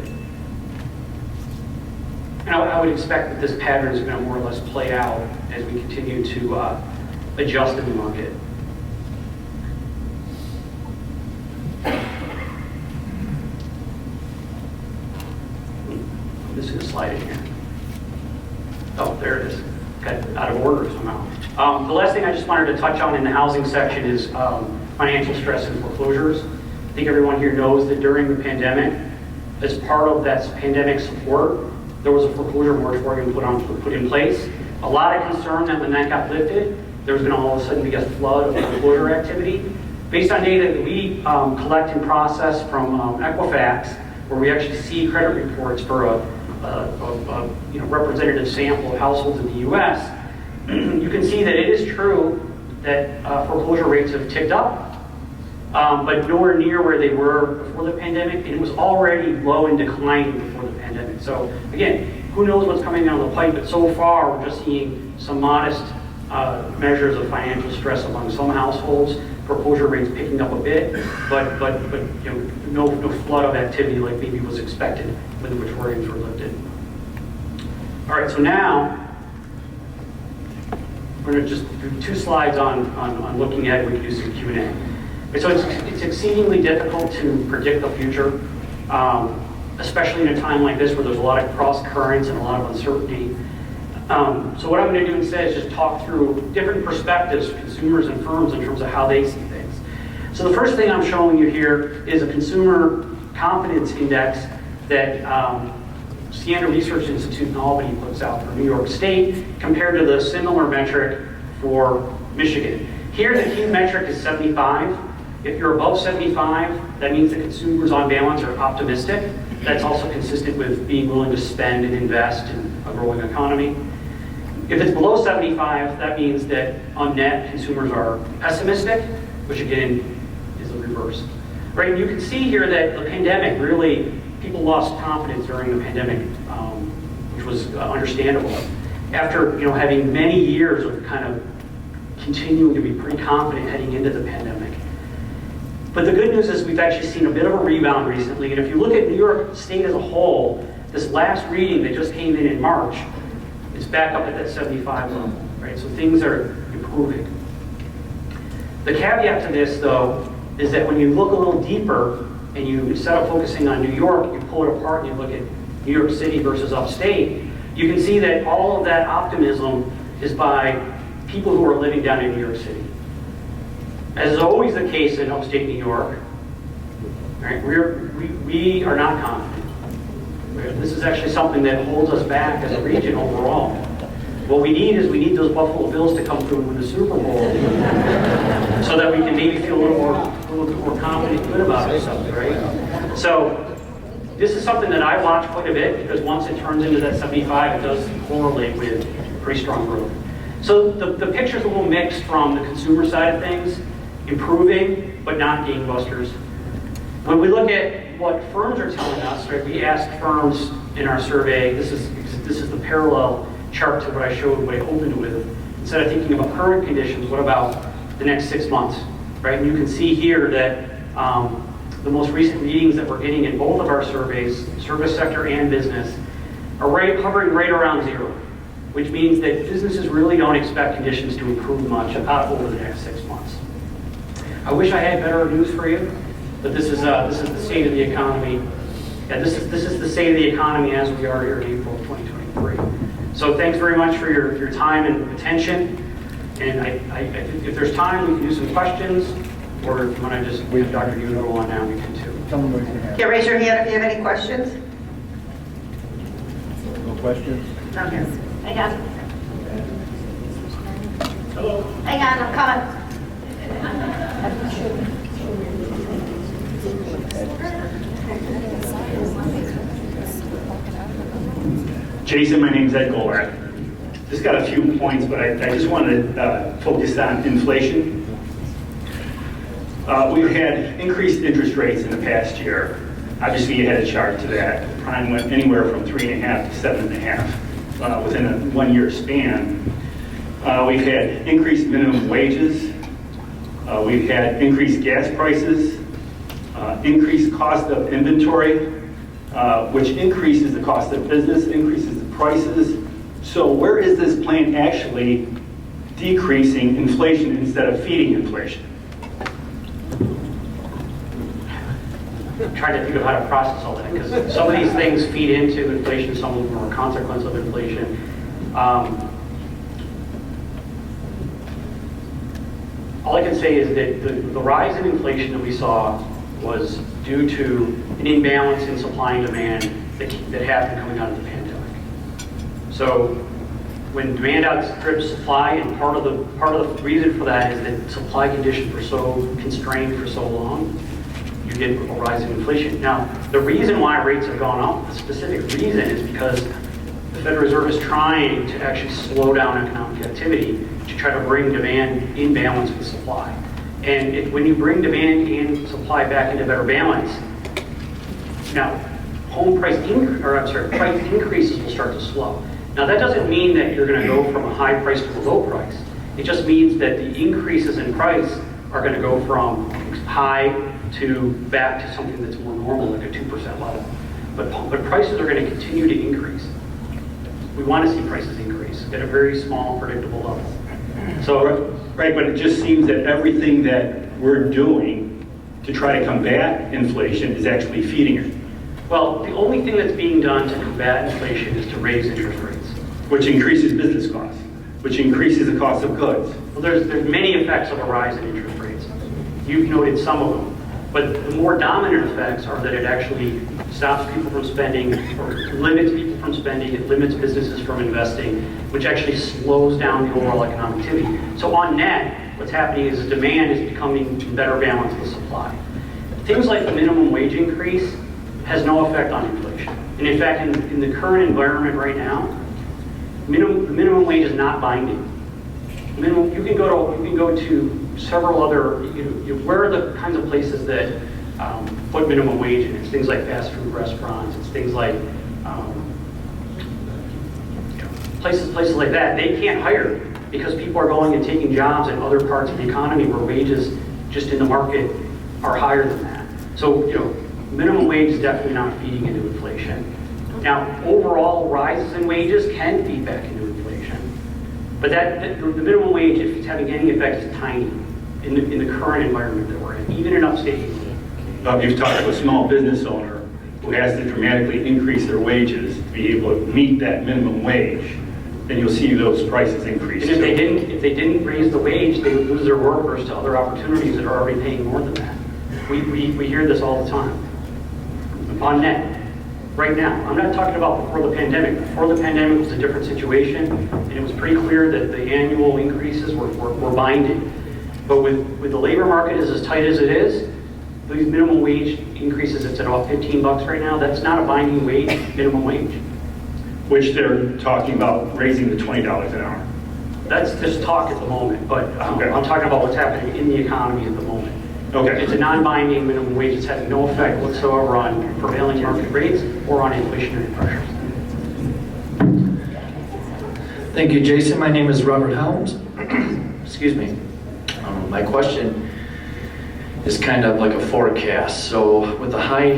And I would expect that this pattern is going to more or less play out as we continue to adjust in the market. I'm missing a slide in here. Oh, there it is. Got out of order somehow. The last thing I just wanted to touch on in the housing section is financial stress and foreclosures. I think everyone here knows that during the pandemic, as part of that pandemic support, there was a foreclosure moratorium put in place. A lot of concern that when that got lifted, there was going to all of a sudden be a flood of foreclosure activity. Based on data that we collect and process from Equifax, where we actually see credit reports for a representative sample of households in the U.S., you can see that it is true that foreclosure rates have ticked up, but nowhere near where they were before the pandemic, and it was already low and declining before the pandemic. So again, who knows what's coming down the pipe, but so far we're just seeing some modest measures of financial stress among some households, foreclosure rates picking up a bit, but no flood of activity like maybe was expected when the moratoriums were lifted. All right, so now we're going to just do 2 slides on looking at it. We can do some Q&A. So it's exceedingly difficult to predict the future, especially in a time like this where there's a lot of cross currents and a lot of uncertainty. So what I'm going to do instead is just talk through different perspectives of consumers and firms in terms of how they see things. So the first thing I'm showing you here is a consumer confidence index that Siena Research Institute in Albany puts out for New York State compared to the similar metric for Michigan. Here the key metric is 75. If you're above 75, that means the consumers on balance are optimistic. That's also consistent with being willing to spend and invest in a growing economy. If it's below 75, that means that on net, consumers are pessimistic, which again is the reverse. Right? You can see here that the pandemic really, people lost confidence during the pandemic, which was understandable. After having many years of kind of continuing to be pretty confident heading into the pandemic. But the good news is we've actually seen a bit of a rebound recently, and if you look at New York State as a whole, this last reading that just came in March, it's back up at that 75 level, right? So things are improving. The caveat to this, though, is that when you look a little deeper and you, instead of focusing on New York, you pull it apart and you look at New York City versus upstate, you can see that all of that optimism is by people who are living down in New York City. As is always the case in upstate New York, right, we are not confident. This is actually something that holds us back as a region overall. What we need is those Buffalo Bills to come through with the Super Bowl so that we can maybe feel a little bit more confident and good about ourselves, right? So this is something that I watch quite a bit because once it turns into that 75, it does correlate with pretty strong growth. So the picture's a little mixed from the consumer side of things, improving, but not gangbusters. When we look at what firms are telling us, right, we asked firms in our survey, this is the parallel chart to what I showed, what I opened with. Instead of thinking about current conditions, what about the next 6 months, right? And you can see here that the most recent readings that we're getting in both of our surveys, service sector and business, are hovering right around 0, which means that businesses really don't expect conditions to improve much over the next 6 months. I wish I had better news for you, but this is the state of the economy. Yeah, this is the state of the economy as we are here in April of 2023. So thanks very much for your time and attention. And if there's time, we can do some questions, or if you want to just have Dr. Uno go on now, we can too. Someone raise their hand. Okay, raise your hand if you have any questions. No questions? Okay. I got it. Hello. Hang on, I'm coming. Jason, my name's Ed Goldberg. Just got a few points, but I just wanted to focus on inflation. We've had increased interest rates in the past year. Obviously, you had a chart to that. Prime went anywhere from 3.5 to 7.5 within a 1-year span. We've had increased minimum wages. We've had increased gas prices, increased cost of inventory, which increases the cost of business, increases the prices. So where is this plan actually decreasing inflation instead of feeding inflation? I'm trying to think of how to process all that, because some of these things feed into inflation, some of them are a consequence of inflation. All I can say is that the rise in inflation that we saw was due to an imbalance in supply and demand that happened coming out of the pandemic. So when demand outstrips supply, and part of the reason for that is that supply conditions were so constrained for so long, you get a rise in inflation. Now, the reason why rates have gone up, the specific reason, is because the Federal Reserve is trying to actually slow down economic activity to try to bring demand in balance with supply. And when you bring demand and supply back into better balance, now price increases will start to slow. Now that doesn't mean that you're going to go from a high price to a low price. It just means that the increases in price are going to go from high to back to something that's more normal, like a 2% level. But prices are going to continue to increase. We want to see prices increase at a very small, predictable level. So, right, but it just seems that everything that we're doing to try to combat inflation is actually feeding it. Well, the only thing that's being done to combat inflation is to raise interest rates. Which increases business costs, which increases the cost of goods. Well, there's many effects of a rise in interest rates. You've noted some of them. But the more dominant effects are that it actually stops people from spending, or limits people from spending, it limits businesses from investing, which actually slows down the overall economic activity. So on net, what's happening is the demand is becoming in better balance with supply. Things like the minimum wage increase has no effect on inflation. And in fact, in the current environment right now, the minimum wage is not binding. You can go to several other, where are the kinds of places that put minimum wage in? It's things like fast food restaurants, it's things like places like that. They can't hire because people are going and taking jobs in other parts of the economy where wages just in the market are higher than that. So, minimum wage is definitely not feeding into inflation. Now, overall rises in wages can feed back into inflation, but the minimum wage, if it's having any effect, is tiny in the current environment that we're in, even in upstate. If you've talked to a small business owner who has to dramatically increase their wages to be able to meet that minimum wage, then you'll see those prices increase. And if they didn't raise the wage, they would lose their workers to other opportunities that are already paying more than that. We hear this all the time. On net, right now. I'm not talking about before the pandemic. Before the pandemic was a different situation, and it was pretty clear that the annual increases were binding. But with the labor market as tight as it is, these minimum wage increases, it's at about $15 right now. That's not a binding wage, minimum wage. Which they're talking about raising to $20 an hour. That's just talk at the moment, but Okay. I'm talking about what's happening in the economy at the moment. Okay. It's a non-binding minimum wage. It's having no effect whatsoever on prevailing market rates or on inflationary pressures. Thank you, Jason. My name is Robert Helms. Excuse me. My question is kind of like a forecast. So with the high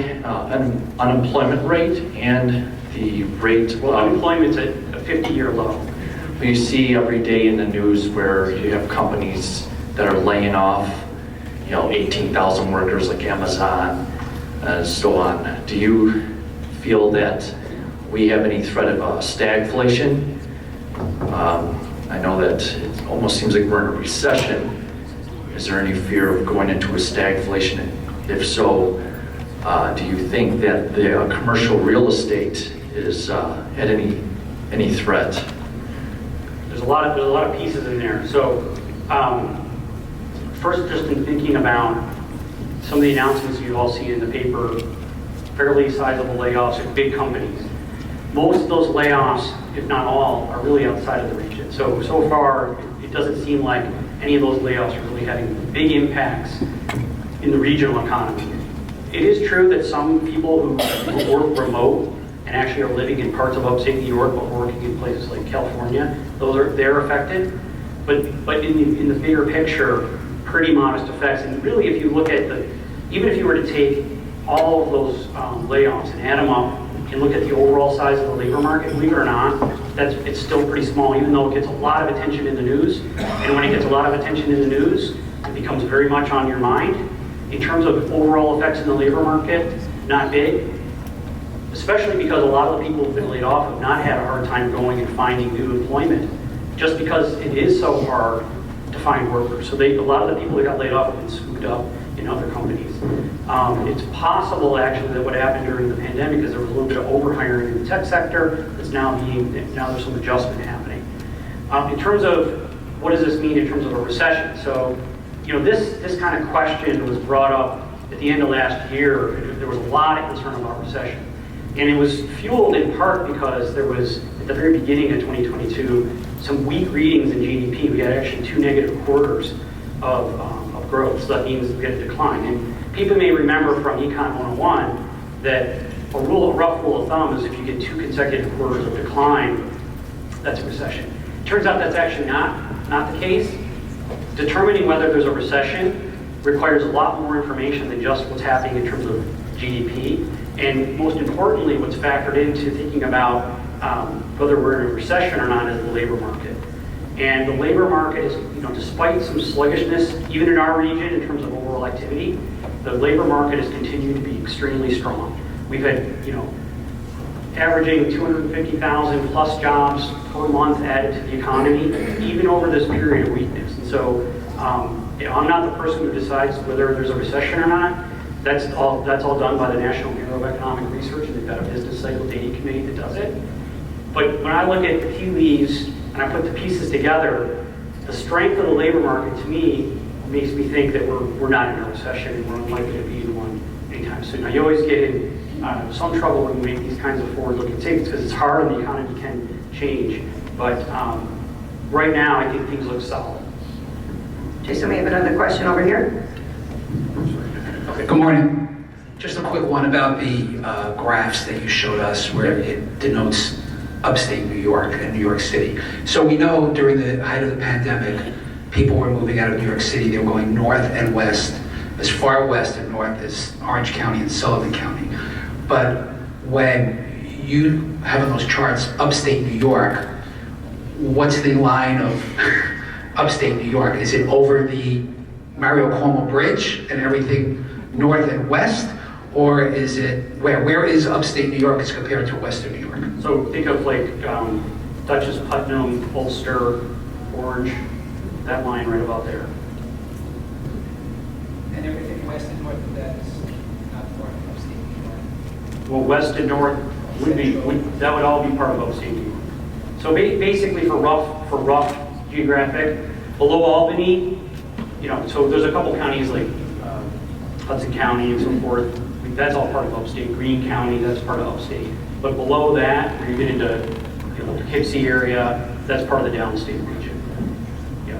unemployment rate and the rate Well, unemployment's at a 50-year low. you see every day in the news where you have companies that are laying off, 18,000 workers like Amazon and so on. Do you feel that we have any threat of stagflation? I know that it almost seems like we're in a recession. Is there any fear of going into a stagflation? If so, do you think that the commercial real estate is at any threat? There's a lot of pieces in there. So first, just in thinking about some of the announcements you've all seen in the paper, fairly sizable layoffs at big companies. Most of those layoffs, if not all, are really outside of the region. So far, it doesn't seem like any of those layoffs are really having big impacts in the regional economy. It is true that some people who work remote and actually are living in parts of upstate New York but working in places like California, they're affected. But in the bigger picture, pretty modest effects. And really, if you look at even if you were to take all of those layoffs and add them up and look at the overall size of the labor market, believe it or not, it's still pretty small, even though it gets a lot of attention in the news. And when it gets a lot of attention in the news, it becomes very much on your mind. In terms of overall effects in the labor market, not big, especially because a lot of the people who've been laid off have not had a hard time going and finding new employment, just because it is so hard to find workers. So a lot of the people that got laid off have been scooped up in other companies. It's possible, actually, that what happened during the pandemic is there was a little bit of overhiring in the tech sector that's now there's some adjustment happening. In terms of what does this mean in terms of a recession? So, this kind of question was brought up at the end of last year. There was a lot of concern about recession. And it was fueled in part because there was, at the very beginning of 2022, some weak readings in GDP. We had actually 2 negative quarters of growth, so that means we had a decline. And people may remember from Econ 101 that a rough rule of thumb is if you get 2 consecutive quarters of decline, that's a recession. It turns out that's actually not the case. Determining whether there's a recession requires a lot more information than just what's happening in terms of GDP. And most importantly, what's factored into thinking about whether we're in a recession or not is the labor market. And the labor market is, despite some sluggishness, even in our region in terms of overall activity, the labor market has continued to be extremely strong. We've had, averaging 250,000 plus jobs per month added to the economy, even over this period of weakness. And so, I'm not the person who decides whether there's a recession or not. That's all done by the National Bureau of Economic Research, and they've got a business cycle data committee that does it. But when I look at the tea leaves and I put the pieces together, the strength of the labor market to me makes me think that we're not in a recession and we're unlikely to be in one anytime soon. Now, you always get in some trouble when you make these kinds of forward-looking statements because it's hard and the economy can change. But right now, I think things look solid. Jason, we have another question over here. Okay, good morning. Just a quick one about the graphs that you showed us where it denotes upstate New York and New York City. So we know during the height of the pandemic, people were moving out of New York City. They were going north and west, as far west and north as Orange County and Sullivan County. But when you have on those charts upstate New York, what's the line of upstate New York? Is it over the Mario Cuomo Bridge and everything north and west? Or is it, where is upstate New York as compared to western New York? So think of like Dutchess, Putnam, Ulster, Orange, that line right about there. And everything west and north of that is not part of upstate New York. Well, west and north that would all be part of upstate New York. So basically for rough geographic, below Albany, so there's a couple counties like Hudson County and so forth. That's all part of upstate. Greene County, that's part of upstate. But below that, where you get into the Poughkeepsie area, that's part of the downstate region. Yeah.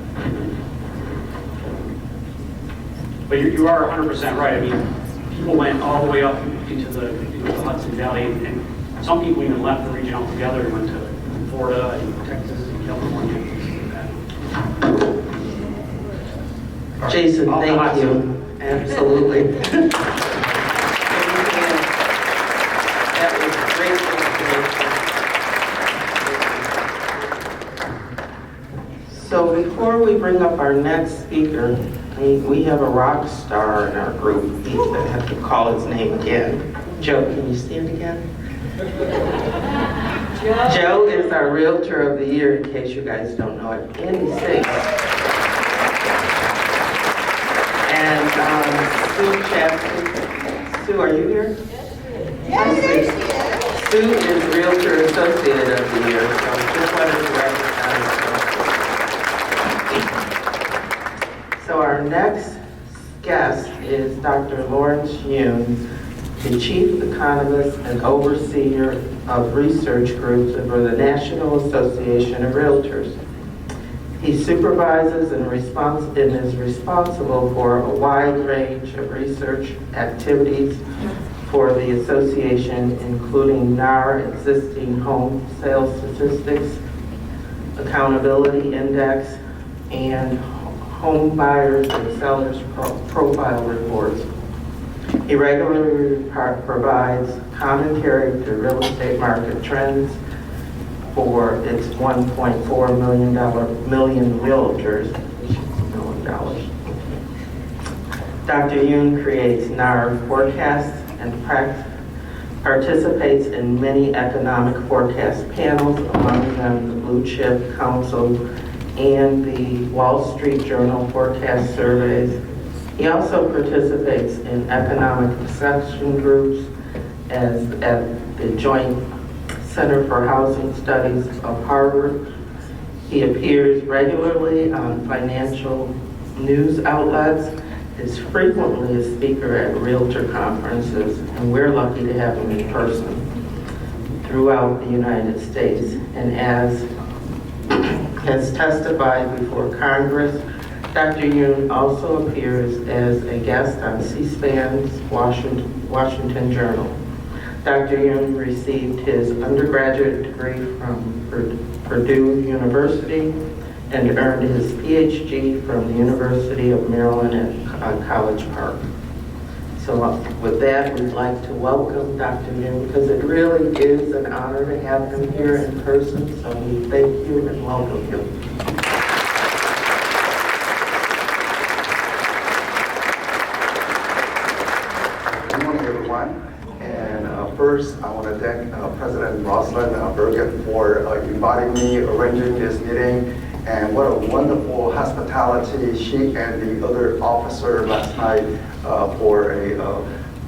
But you are 100% right. I mean, people went all the way up into the Hudson Valley, and some people even left the region altogether and went to Florida and Texas and California and things like that. Jason, Off the hot thank you. Absolutely. That was great information. So before we bring up our next speaker, we have a rock star in our group. I have to call his name again. Joe, can you stand again? Joe is our Realtor of the Year, in case you guys don't know it. And he sings. And Sue Chapman. Sue, are you here? Yes, there she is. Sue is Realtor Associate of the Year, so just wanted to recognize her. So our next guest is Dr. Lawrence Yoon, the Chief Economist and Overseer of Research Groups for the National Association of Realtors. He supervises and is responsible for a wide range of research activities for the association, including NAR existing home sales statistics, accountability index, and home buyers and sellers profile reports. He regularly provides commentary to real estate market trends for its 1.4 million realtors, which is $1 million. Dr. Yoon creates NAR forecasts and participates in many economic forecast panels, among them the Blue Chip Council and the Wall Street Journal forecast surveys. He also participates in economic perception groups at the Joint Center for Housing Studies of Harvard. He appears regularly on financial news outlets, is frequently a speaker at realtor conferences, and we're lucky to have him in person throughout the United States. And as has testified before Congress, Dr. Yoon also appears as a guest on C-SPAN's Washington Journal. Dr. Yoon received his undergraduate degree from Purdue University and earned his PhD from the University of Maryland at College Park. So with that, we'd like to welcome Dr. Yoon, because it really is an honor to have him here in person. So we thank you and welcome you. Good morning, everyone. And first, I want to thank President Rosalind Bergen for inviting me, arranging this meeting, and what a wonderful hospitality she and the other officer last night for a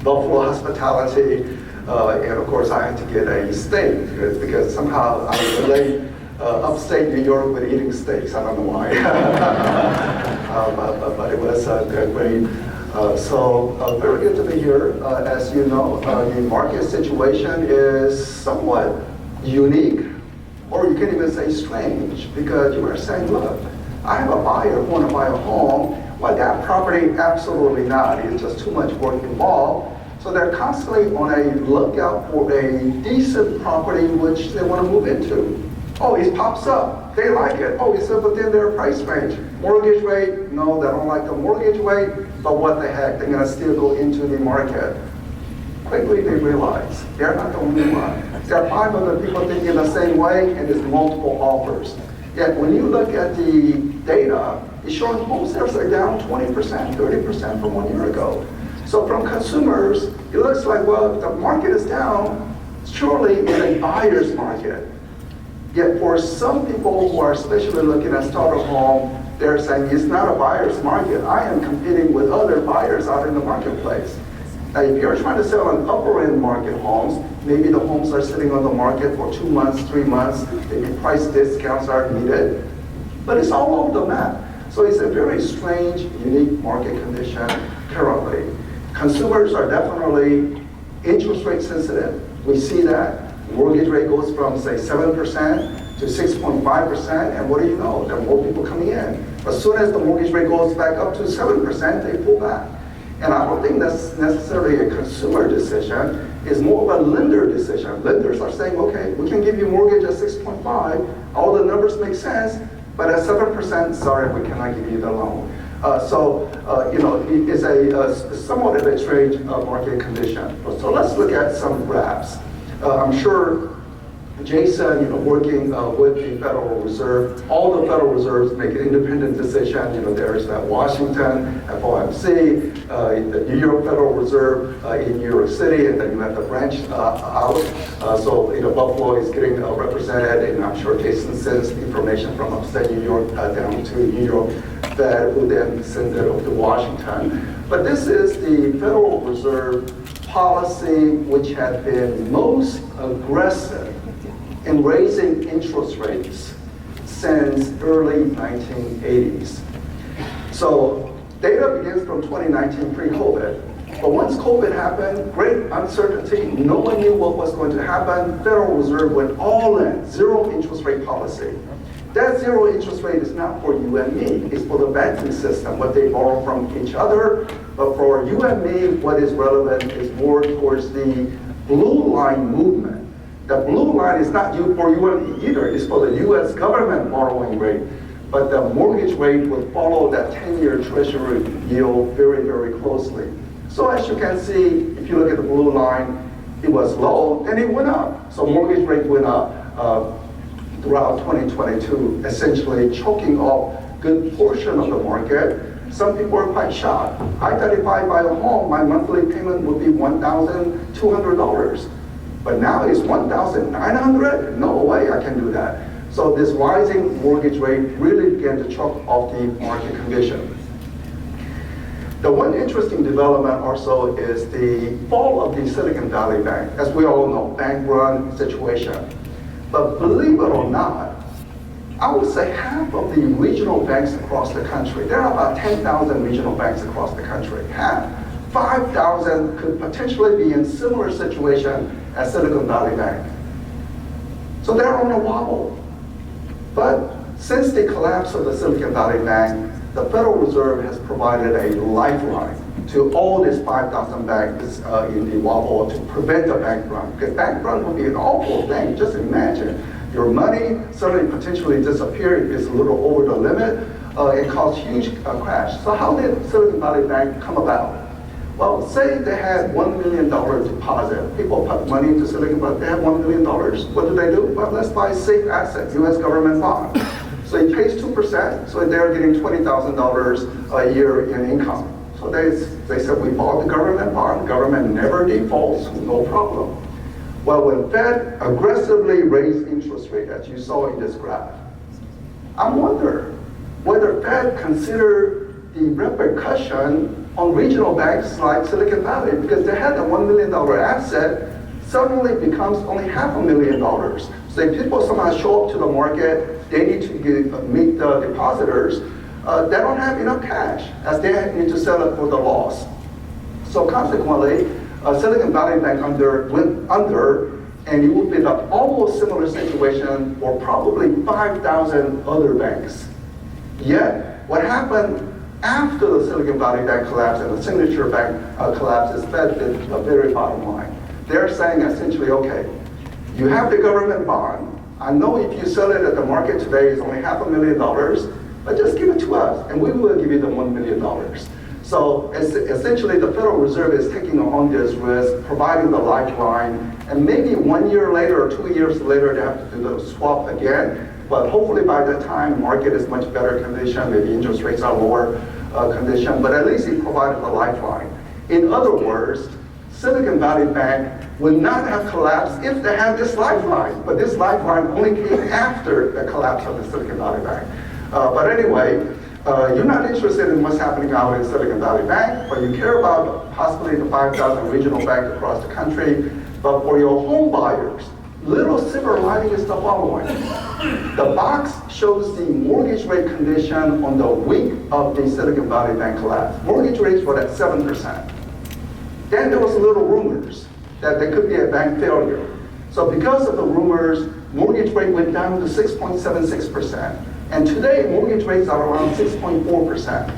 thoughtful hospitality. And of course, I had to get a steak because somehow I relate upstate New York with eating steaks. I don't know why. but it was great. So very good to be here. As you know, the market situation is somewhat unique, or you can even say strange, because you are saying, look, I have a buyer who wants to buy a home. Well, that property, absolutely not. It's just too much work involved. So they're constantly on a lookout for a decent property which they want to move into. Oh, it pops up. They like it. Oh, it's within their price range. Mortgage rate, no, they don't like the mortgage rate, but what the heck, they're gonna still go into the market. Quickly they realize they're not the only one. There are 5 other people thinking the same way, and there's multiple offers. Yet when you look at the data, it's showing home sales are down 20%, 30% from 1 year ago. So from consumers, it looks like, well, if the market is down, surely it's a buyer's market. Yet for some people who are especially looking at starter home, they're saying it's not a buyer's market. I am competing with other buyers out in the marketplace. Now, if you're trying to sell an upper-end market homes, maybe the homes are sitting on the market for 2 months, 3 months, maybe price discounts are needed, but it's all over the map. So it's a very strange, unique market condition currently. Consumers are definitely interest rate sensitive. We see that. Mortgage rate goes from, say, 7% to 6.5%, and what do you know? There are more people coming in. As soon as the mortgage rate goes back up to 7%, they pull back. And I don't think that's necessarily a consumer decision. It's more of a lender decision. Lenders are saying, okay, we can give you mortgage at 6.5, all the numbers make sense, but at 7%, sorry, we cannot give you the loan. It's a somewhat of a strange market condition. So let's look at some graphs. I'm sure Jaison, working with the Federal Reserve, all the Federal Reserves make an independent decision. There's that Washington, FOMC, the New York Federal Reserve in New York City, and then you have the branch out. Buffalo is getting represented, and I'm sure Jaison sends information from upstate New York down to New York Fed, who then sends it over to Washington. But this is the Federal Reserve policy which had been most aggressive in raising interest rates since early 1980s. So data begins from 2019 pre-COVID. But once COVID happened, great uncertainty, no one knew what was going to happen. Federal Reserve went all in, zero interest rate policy. That zero interest rate is not for you and me, it's for the banking system, what they borrow from each other. But for you and me, what is relevant is more towards the blue line movement. The blue line is not for you and me either, it's for the US government borrowing rate. But the mortgage rate would follow that 10-year treasury yield very, very closely. So as you can see, if you look at the blue line, it was low and it went up. So mortgage rate went up throughout 2022, essentially choking off a good portion of the market. Some people are quite shocked. I thought if I buy a home, my monthly payment would be $1,200. But now it's $1,900? No way I can do that. So this rising mortgage rate really began to choke off the market condition. The one interesting development also is the fall of the Silicon Valley Bank. As we all know, bank run situation. But believe it or not, I would say half of the regional banks across the country, there are about 10,000 regional banks across the country, half, 5,000 could potentially be in similar situation as Silicon Valley Bank. So they're on a wobble. But since the collapse of the Silicon Valley Bank, the Federal Reserve has provided a lifeline to all these 5,000 banks in the wobble to prevent the bank run. Because bank run would be an awful thing. Just imagine your money suddenly potentially disappear if it's a little over the limit. It caused huge crash. So how did Silicon Valley Bank come about? Well, say they had $1 million deposit. People put money into Silicon Valley, they have $1 million. What do? Well, let's buy a safe asset, US government bond. So it pays 2%, so they're getting $20,000 a year in income. So they said, we bought the government bond, government never defaults, no problem. Well, when Fed aggressively raised interest rate, as you saw in this graph, I wonder whether Fed considered the repercussion on regional banks like Silicon Valley, because they had a $1 million asset, suddenly becomes only $500,000. So if people somehow show up to the market, they need to meet the depositors, they don't have enough cash, as they need to sell it for the loss. So consequently, Silicon Valley Bank went under, and it would be the almost similar situation for probably 5,000 other banks. Yet, what happened after the Silicon Valley Bank collapse and the Signature Bank collapse is Fed did the very bottom line. They're saying essentially, okay, you have the government bond. I know if you sell it at the market today, it's only $500,000, but just give it to us, and we will give you the $1 million. So essentially, the Federal Reserve is taking on this risk, providing the lifeline, and maybe 1 year later or 2 years later, they have to do the swap again. But hopefully by that time, market is much better condition, maybe interest rates are lower condition, but at least it provided the lifeline. In other words, Silicon Valley Bank would not have collapsed if they had this lifeline, but this lifeline only came after the collapse of the Silicon Valley Bank. But anyway, you're not interested in what's happening out in Silicon Valley Bank, but you care about possibly the 5,000 regional banks across the country. But for your home buyers, little silver lining is the following. The box shows the mortgage rate condition on the week of the Silicon Valley Bank collapse. Mortgage rates were at 7%. Then there was little rumors that there could be a bank failure. So because of the rumors, mortgage rate went down to 6.76%. And today, mortgage rates are around 6.4%.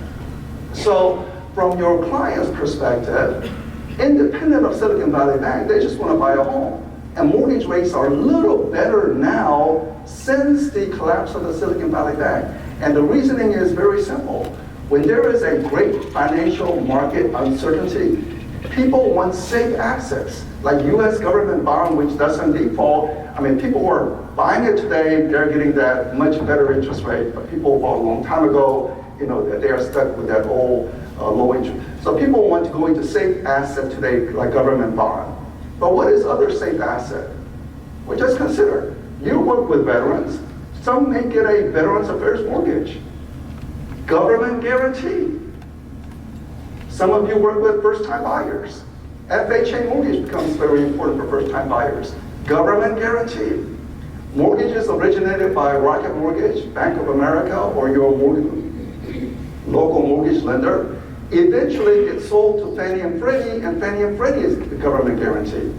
So from your client's perspective, independent of Silicon Valley Bank, they just want to buy a home. And mortgage rates are a little better now since the collapse of the Silicon Valley Bank. And the reasoning is very simple. When there is a great financial market uncertainty, people want safe assets, like US government bond, which doesn't default. I mean, people who are buying it today, they're getting that much better interest rate, but people who bought a long time ago, they are stuck with that old low interest. So people want to go into safe asset today, like government bond. But what is other safe asset? Well, just consider, you work with veterans, some may get a Veterans Affairs mortgage. Government guarantee. Some of you work with first-time buyers. FHA mortgage becomes very important for first-time buyers. Government guarantee. Mortgages originated by Rocket Mortgage, Bank of America, or your local mortgage lender eventually get sold to Fannie and Freddie, and Fannie and Freddie is the government guarantee.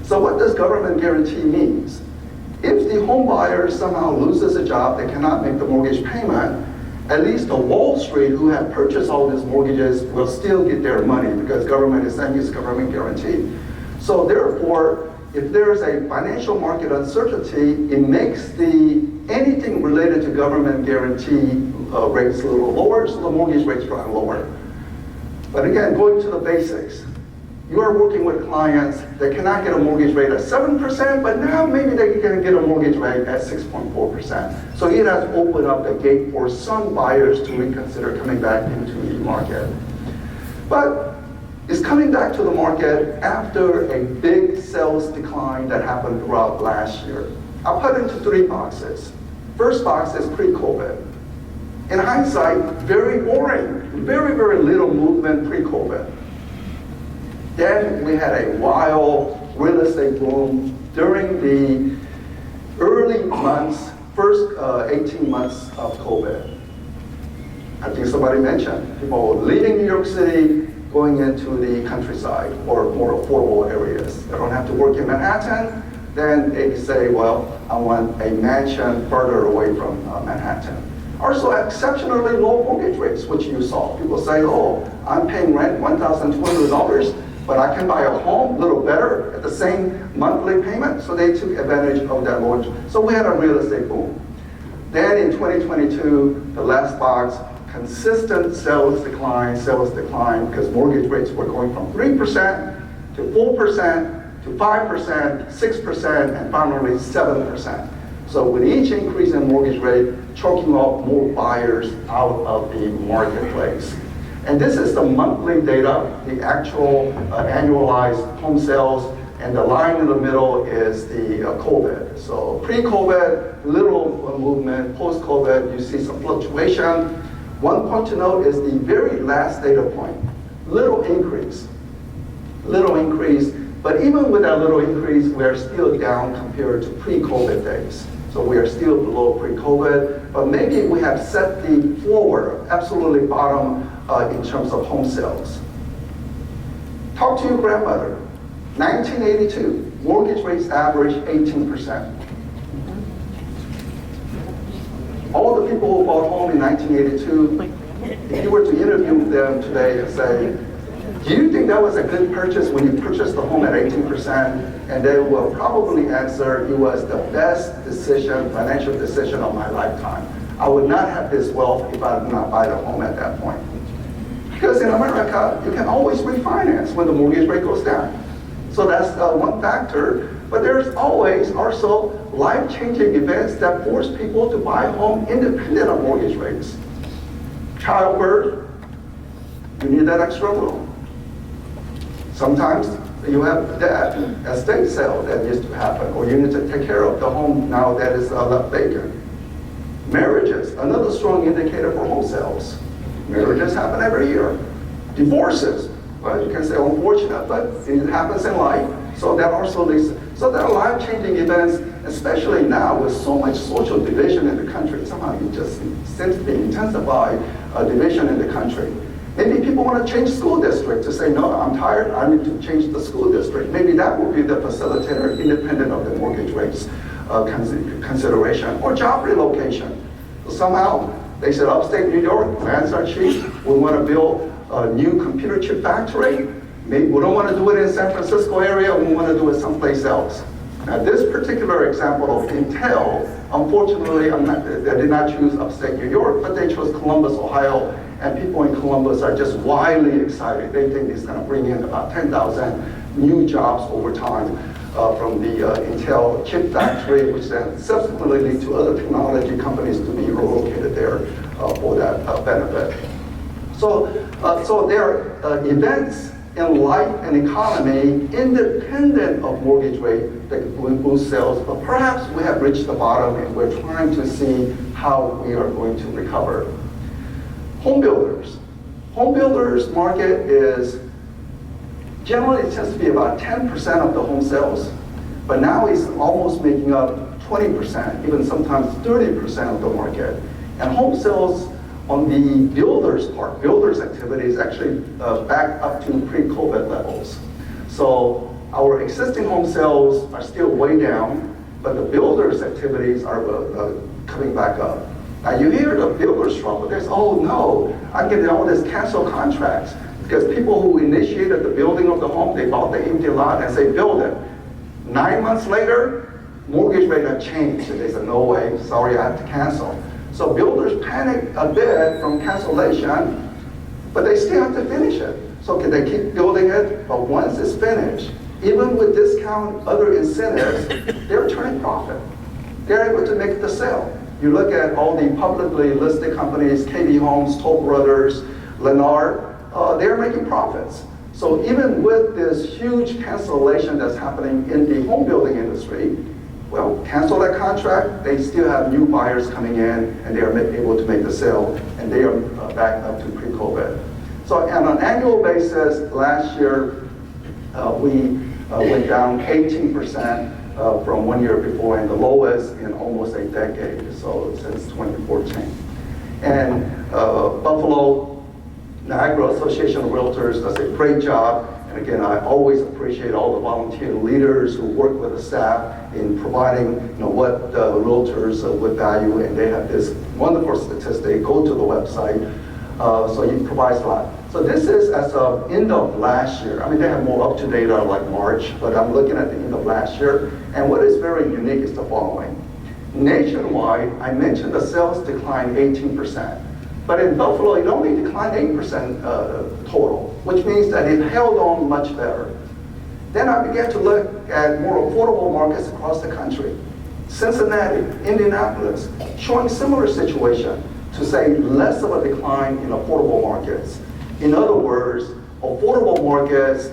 So what does government guarantee mean? If the home buyer somehow loses a job, they cannot make the mortgage payment, at least the Wall Street who have purchased all these mortgages will still get their money because government is saying it's government guarantee. So therefore, if there is a financial market uncertainty, it makes anything related to government guarantee rates a little lower, so the mortgage rates are lower. But again, going to the basics, you are working with clients that cannot get a mortgage rate at 7%, but now maybe they can get a mortgage rate at 6.4%. So it has opened up the gate for some buyers to reconsider coming back into the market. But it's coming back to the market after a big sales decline that happened throughout last year. I'll put it into 3 boxes. First box is pre-COVID. In hindsight, very boring. Very, very little movement pre-COVID. Then we had a wild real estate boom during the early months, first 18 months of COVID. I think somebody mentioned people leaving New York City, going into the countryside or more affordable areas. They don't have to work in Manhattan. Then they say, well, I want a mansion further away from Manhattan. Also, exceptionally low mortgage rates, which you saw. People say, oh, I'm paying rent $1,200, but I can buy a home a little better at the same monthly payment. So they took advantage of that low interest. So we had a real estate boom. Then in 2022, the last box, consistent sales decline, because mortgage rates were going from 3% to 4% to 5%, 6%, and finally 7%. So with each increase in mortgage rate, choking off more buyers out of the marketplace. And this is the monthly data, the actual annualized home sales, and the line in the middle is the COVID. So pre-COVID, little movement, post-COVID, you see some fluctuation. One point to note is the very last data point, little increase, but even with that little increase, we're still down compared to pre-COVID days. So we are still below pre-COVID, but maybe we have set the floor, absolutely bottom in terms of home sales. Talk to your grandmother. 1982, mortgage rates average 18%. All the people who bought home in 1982, if you were to interview them today and say, do you think that was a good purchase when you purchased the home at 18%? And they will probably answer, it was the best decision, financial decision of my lifetime. I would not have this wealth if I did not buy the home at that point. Because in America, you can always refinance when the mortgage rate goes down. So that's one factor. But there's always also life-changing events that force people to buy a home independent of mortgage rates. Childbirth, you need that extra room. Sometimes you have debt, estate sale that used to happen, or you need to take care of the home now that is left vacant. Marriages, another strong indicator for home sales. Marriages happen every year. Divorces, well, you can say unfortunate, but it happens in life. So that also leads. So there are life-changing events, especially now with so much social division in the country. Somehow it just seems to be intensified division in the country. Maybe people want to change school district to say, no, I'm tired, I need to change the school district. Maybe that will be the facilitator independent of the mortgage rates consideration. Or job relocation. So somehow, they said, upstate New York, lands are cheap. We want to build a new computer chip factory. Maybe we don't want to do it in San Francisco area, we want to do it someplace else. Now, this particular example of Intel, unfortunately, they did not choose upstate New York, but they chose Columbus, Ohio, and people in Columbus are just wildly excited. They think it's going to bring in about 10,000 new jobs over time from the Intel chip factory, which then subsequently lead to other technology companies to be relocated there for that benefit. So there are events in life and economy independent of mortgage rate that will boost sales, but perhaps we have reached the bottom and we're trying to see how we are going to recover. Home builders. Home builders market is generally it tends to be about 10% of the home sales, but now it's almost making up 20%, even sometimes 30% of the market. And home sales on the builders part, builders activity is actually back up to pre-COVID levels. So our existing home sales are still way down, but the builders activities are coming back up. Now you hear the builders struggle. There's, oh no, I'm getting all these canceled contracts because people who initiated the building of the home, they bought the empty lot and say build it. 9 months later, mortgage rate had changed, and they said no way, sorry, I have to cancel. So builders panic a bit from cancellation, but they still have to finish it. So can they keep building it? But once it's finished, even with discount, other incentives, they're turning profit. They're able to make the sale. You look at all the publicly listed companies, KB Homes, Toll Brothers, Lennar, they're making profits. So even with this huge cancellation that's happening in the home building industry, well, cancel that contract, they still have new buyers coming in, and they are able to make the sale, and they are back up to pre-COVID. So on an annual basis, last year, we went down 18% from 1 year before, and the lowest in almost a decade, so since 2014. And Buffalo, Niagara Association of Realtors does a great job. And again, I always appreciate all the volunteer leaders who work with the staff in providing what the realtors would value, and they have this wonderful statistic. Go to the website, so it provides a lot. So this is as of end of last year. I mean, they have more up-to-date like March, but I'm looking at the end of last year. And what is very unique is the following. Nationwide, I mentioned the sales declined 18%. But in Buffalo, it only declined 8% total, which means that it held on much better. Then I began to look at more affordable markets across the country. Cincinnati, Indianapolis, showing similar situation to say less of a decline in affordable markets. In other words, affordable markets,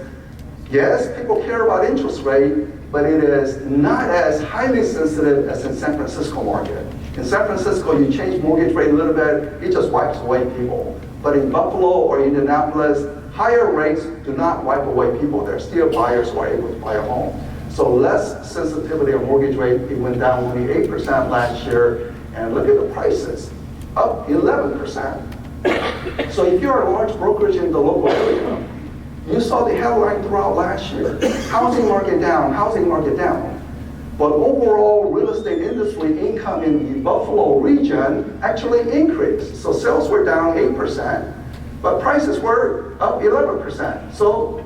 yes, people care about interest rate, but it is not as highly sensitive as in San Francisco market. In San Francisco, you change mortgage rate a little bit, it just wipes away people. But in Buffalo or Indianapolis, higher rates do not wipe away people. There are still buyers who are able to buy a home. So less sensitivity of mortgage rate, it went down only 8% last year. And look at the prices, up 11%. So if you're a large brokerage in the local area, you saw the headline throughout last year. Housing market down, housing market down. But overall real estate industry income in the Buffalo region actually increased. So sales were down 8%, but prices were up 11%. So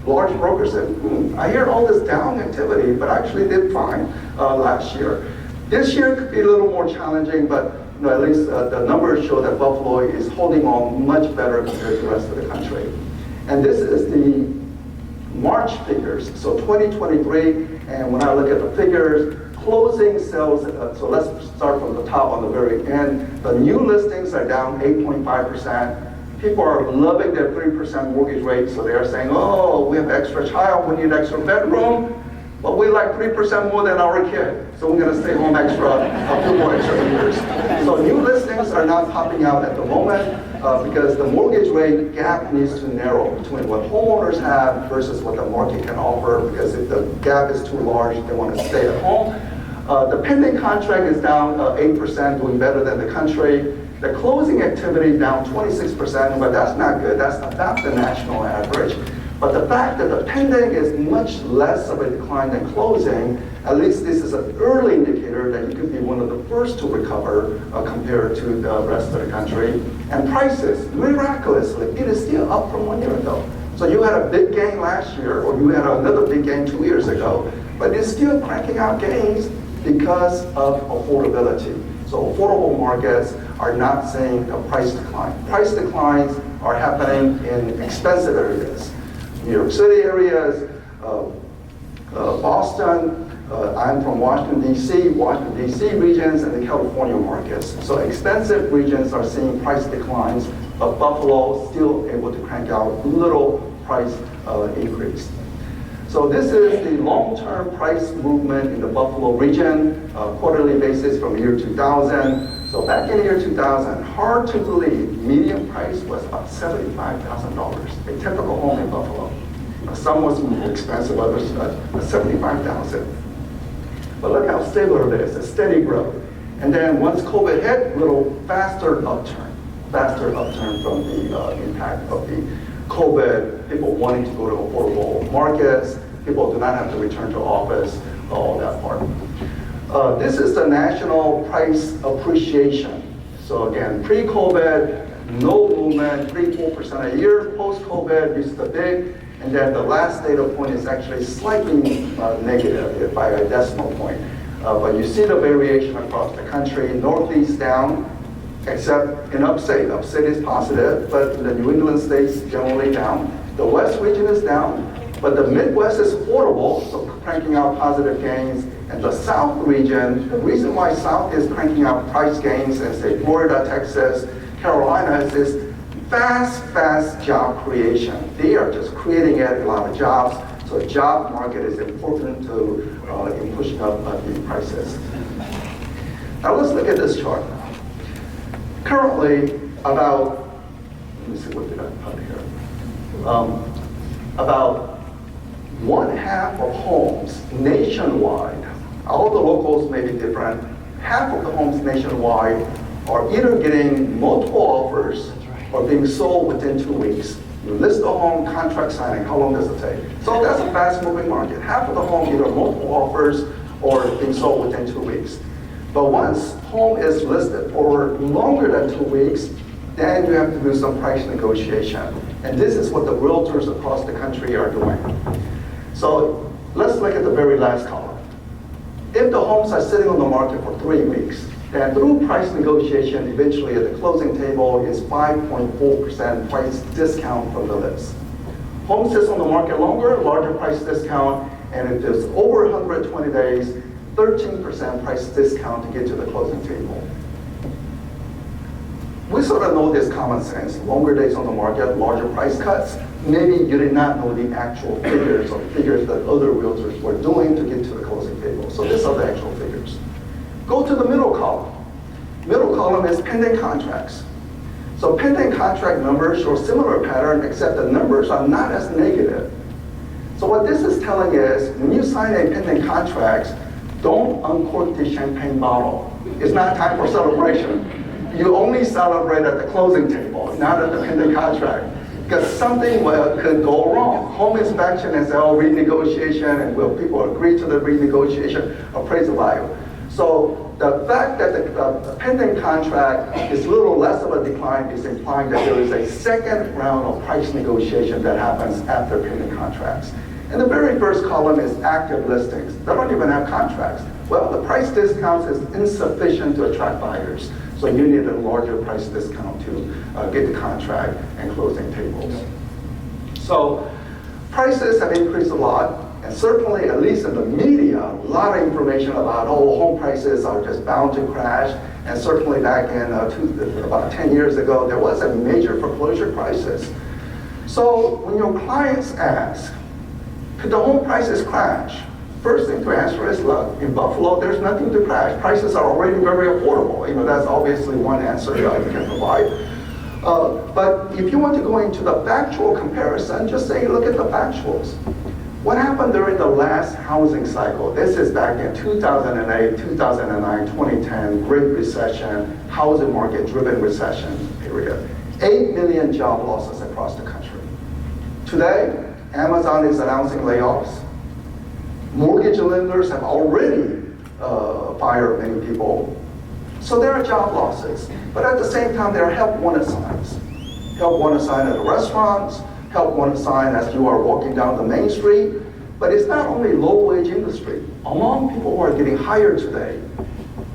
large brokers said, I hear all this down activity, but actually did fine last year. This year could be a little more challenging, but at least the numbers show that Buffalo is holding on much better compared to the rest of the country. And this is the March figures, so 2023, and when I look at the figures, closing sales, so let's start from the top on the very end. The new listings are down 8.5%. People are loving their 3% mortgage rate, so they're saying, oh, we have extra child, we need extra bedroom, but we like 3% more than our kid, so we're gonna stay home a few more extra years. So new listings are not popping out at the moment because the mortgage rate gap needs to narrow between what homeowners have versus what the market can offer, because if the gap is too large, they want to stay at home. The pending contract is down 8%, doing better than the country. The closing activity down 26%, but that's not good. That's about the national average. But But the fact that the pending is much less of a decline than closing, at least this is an early indicator that you could be one of the first to recover compared to the rest of the country. And prices, miraculously, it is still up from 1 year ago. So you had a big gain last year, or you had another big gain 2 years ago, but it's still cranking out gains because of affordability. So affordable markets are not seeing a price decline. Price declines are happening in expensive areas. New York City areas, Boston, I'm from Washington, D.C. regions, and the California markets. So expensive regions are seeing price declines, but Buffalo still able to crank out little price increase. So this is the long-term price movement in the Buffalo region, quarterly basis from year 2000. So back in the year 2000, hard to believe, median price was about $75,000, a typical home in Buffalo. Some was more expensive, others $75,000. But look how stable it is, a steady growth. And then once COVID hit, little faster upturn from the impact of the COVID, people wanting to go to affordable markets, people do not have to return to office, all that part. This is the national price appreciation. So again, pre-COVID, no movement, 3-4% a year. Post-COVID, this is the big. And then the last data point is actually slightly negative by a decimal point. But you see the variation across the country. Northeast down, except in upstate. Upstate is positive, but the New England states generally down. The West region is down, but the Midwest is affordable, so cranking out positive gains. And the South region, the reason why South is cranking out price gains in, say, Florida, Texas, Carolina, is this fast job creation. They are just creating a lot of jobs. So the job market is important in pushing up the prices. Now let's look at this chart. Currently, about, let me see, what did I put here? About 1/2 of homes nationwide, all the locals may be different, half of the homes nationwide are either getting multiple offers or being sold within 2 weeks. You list the home, contract signing, how long does it take? So that's a fast-moving market. Half of the home either multiple offers or being sold within 2 weeks. But once home is listed for longer than 2 weeks, then you have to do some price negotiation. And this is what the realtors across the country are doing. So let's look at the very last column. If the homes are sitting on the market for 3 weeks, then through price negotiation, eventually at the closing table is 5.4% price discount from the list. Home sits on the market longer, larger price discount, and if it's over 120 days, 13% price discount to get to the closing table. We sort of know this common sense, longer days on the market, larger price cuts. Maybe you did not know the actual figures or figures that other realtors were doing to get to the closing table. So these are the actual figures. Go to the middle column. Middle column is pending contracts. So pending contract numbers show similar pattern, except the numbers are not as negative. So what this is telling is, when you sign a pending contract, don't uncork the champagne bottle. It's not time for celebration. You only celebrate at the closing table, not at the pending contract. Because something could go wrong. Home inspection and sale renegotiation, and will people agree to the renegotiation, appraisal value. So the fact that the pending contract is a little less of a decline is implying that there is a second round of price negotiation that happens after pending contracts. And the very first column is active listings. They don't even have contracts. Well, the price discounts is insufficient to attract buyers. So you need a larger price discount to get the contract and closing tables. So prices have increased a lot, and certainly, at least in the media, a lot of information about, oh, home prices are just bound to crash. And certainly back in about 10 years ago, there was a major foreclosure crisis. So when your clients ask, could the home prices crash? First thing to answer is, look, in Buffalo, there's nothing to crash. Prices are already very affordable. That's obviously one answer you can provide. But if you want to go into the factual comparison, just say, look at the factuals. What happened during the last housing cycle? This is back in 2008, 2009, 2010, Great Recession, housing market-driven recession period. 8 million job losses across the country. Today, Amazon is announcing layoffs. Mortgage lenders have already fired many people. So there are job losses. But at the same time, there are help wanted signs. Help wanted sign at the restaurants, help wanted sign as you are walking down the main street. But it's not only low-wage industry. Among people who are getting hired today,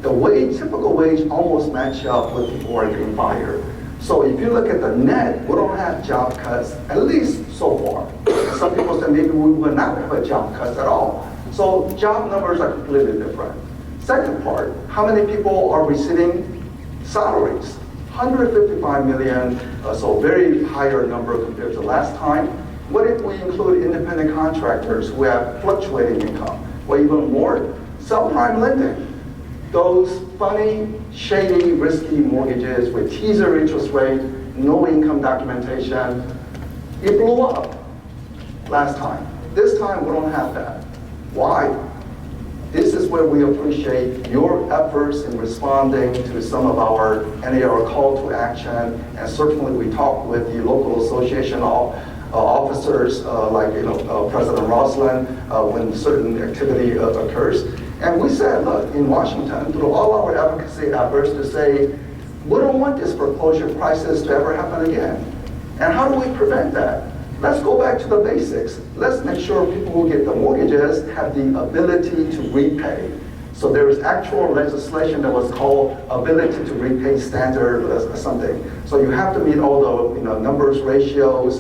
the wage, typical wage almost match up with people who are getting fired. So if you look at the net, we don't have job cuts, at least so far. Some people say maybe we will not have a job cuts at all. So job numbers are completely different. Second part, how many people are receiving salaries? 155 million, so very higher number compared to last time. What if we include independent contractors who have fluctuating income? Or even more, subprime lending. Those funny, shady, risky mortgages with teaser interest rate, no income documentation. It blew up last time. This time we don't have that. Why? This is where we appreciate your efforts in responding to some of our NAR call to action, and certainly we talk with the local association officers like President Roslin when certain activity occurs. And we said, look, in Washington, through all our advocacy efforts to say, we don't want this foreclosure crisis to ever happen again. And how do we prevent that? Let's go back to the basics. Let's make sure people who get the mortgages have the ability to repay. So there is actual legislation that was called ability to repay standard or something. So you have to meet all the numbers, ratios,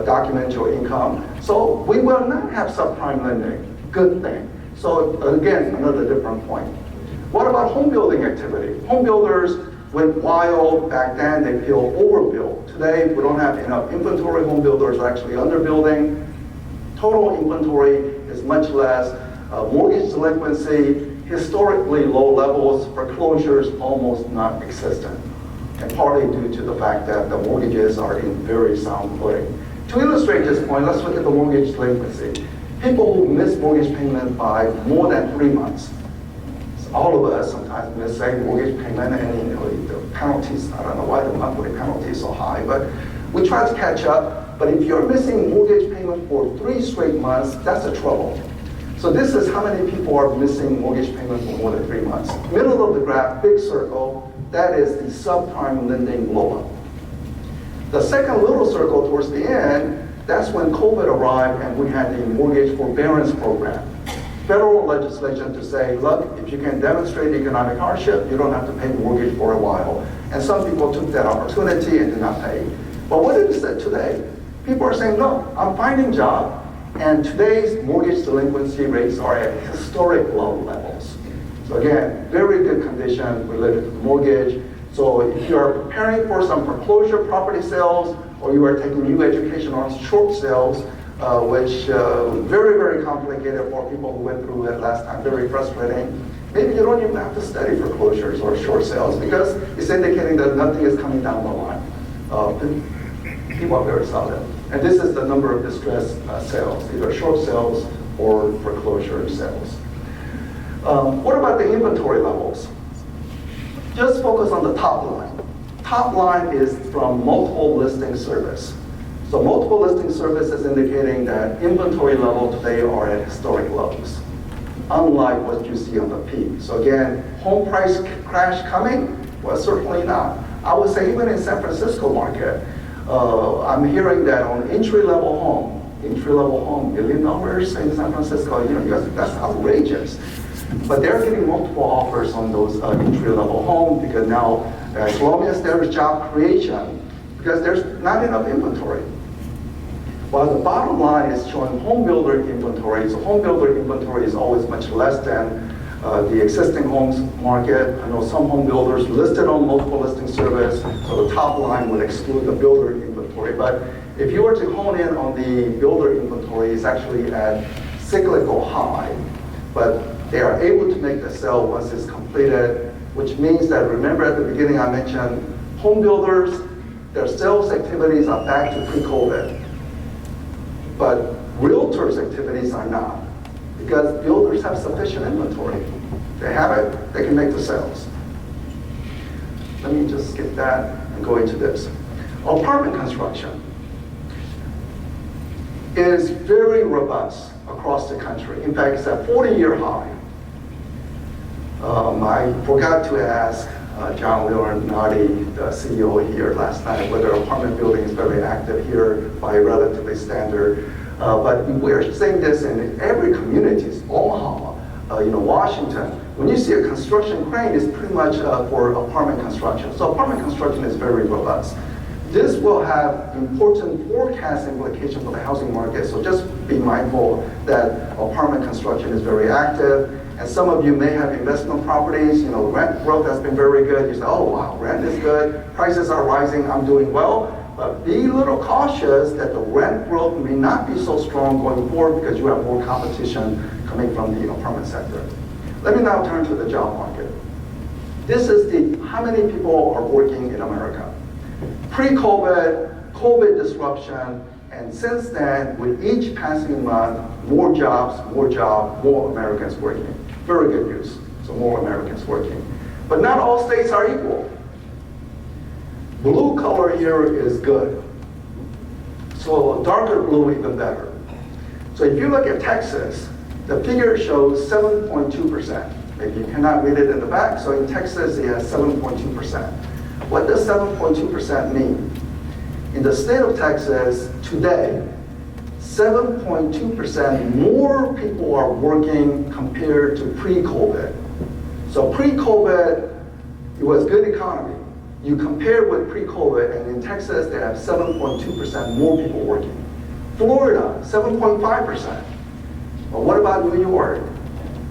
document your income. So we will not have subprime lending. Good thing. So again, another different point. What about home building activity? Home builders went wild back then. They feel overbuilt. Today, we don't have enough inventory. Home builders are actually underbuilding. Total inventory is much less. Mortgage delinquency, historically low levels. Foreclosures almost not existent. And partly due to the fact that the mortgages are in very sound footing. To illustrate this point, let's look at the mortgage delinquency. People who miss mortgage payment by more than 3 months. So all of us sometimes miss a mortgage payment, and the penalties, I don't know why the monthly penalty is so high, but we try to catch up. But if you're missing mortgage payment for 3 straight months, that's a trouble. So this is how many people are missing mortgage payment for more than 3 months. Middle of the graph, big circle, that is the subprime lending blow up. The second little circle towards the end, that's when COVID arrived and we had the mortgage forbearance program. Federal legislation to say, look, if you can demonstrate economic hardship, you don't have to pay mortgage for a while. And some people took that opportunity and did not pay. But what is it today? People are saying, no, I'm finding a job, and today's mortgage delinquency rates are at historic low levels. So again, very good condition related to the mortgage. So if you are preparing for some foreclosure property sales, or you are taking new education on short sales, which very, very complicated for people who went through it last time, very frustrating. Maybe you don't even have to study foreclosures or short sales because it's indicating that nothing is coming down the line. People are very solid. And this is the number of distressed sales, either short sales or foreclosure sales. What about the inventory levels? Just focus on the top line. Top line is from multiple listing service. So multiple listing service is indicating that inventory level today are at historic lows, unlike what you see on the peak. So again, home price crash coming? Well, certainly not. I would say even in San Francisco market, I'm hearing that on entry-level home, $1 million in San Francisco, that's outrageous. But they're getting multiple offers on those entry-level homes because now, as long as there is job creation, because there's not enough inventory. While the bottom line is showing home builder inventory, so home builder inventory is always much less than the existing homes market. I know some home builders listed on multiple listing service, so the top line would exclude the builder inventory. But if you were to hone in on the builder inventory, it's actually at cyclical high. But they are able to make the sale once it's completed, which means that, remember at the beginning I mentioned, home builders, their sales activities are back to pre-COVID. But realtors' activities are not, because builders have sufficient inventory. They have it, they can make the sales. Let me just skip that and go into this. Apartment construction. is very robust across the country. In fact, it's at 40-year high. I forgot to ask John Leonardi, the CEO here last night, whether apartment building is very active here by relatively standard. But we're seeing this in every community, Omaha, Washington. When you see a construction crane, it's pretty much for apartment construction. So apartment construction is very robust. This will have important forecast implications for the housing market. So just be mindful that apartment construction is very active. And some of you may have investment properties. Rent growth has been very good. You say, oh wow, rent is good. Prices are rising. I'm doing well. But be a little cautious that the rent growth may not be so strong going forward because you have more competition coming from the apartment sector. Let me now turn to the job market. This is how many people are working in America. Pre-COVID, COVID disruption, and since then, with each passing month, more jobs, more Americans working. Very good news. So more Americans working. But not all states are equal. Blue color here is good. So darker blue even better. So if you look at Texas, the figure shows 7.2%. Maybe you cannot read it in the back, so in Texas it has 7.2%. What does 7.2% mean? In the state of Texas today, 7.2% more people are working compared to pre-COVID. So pre-COVID, it was good economy. You compare with pre-COVID, and in Texas, they have 7.2% more people working. Florida, 7.5%. But what about New York?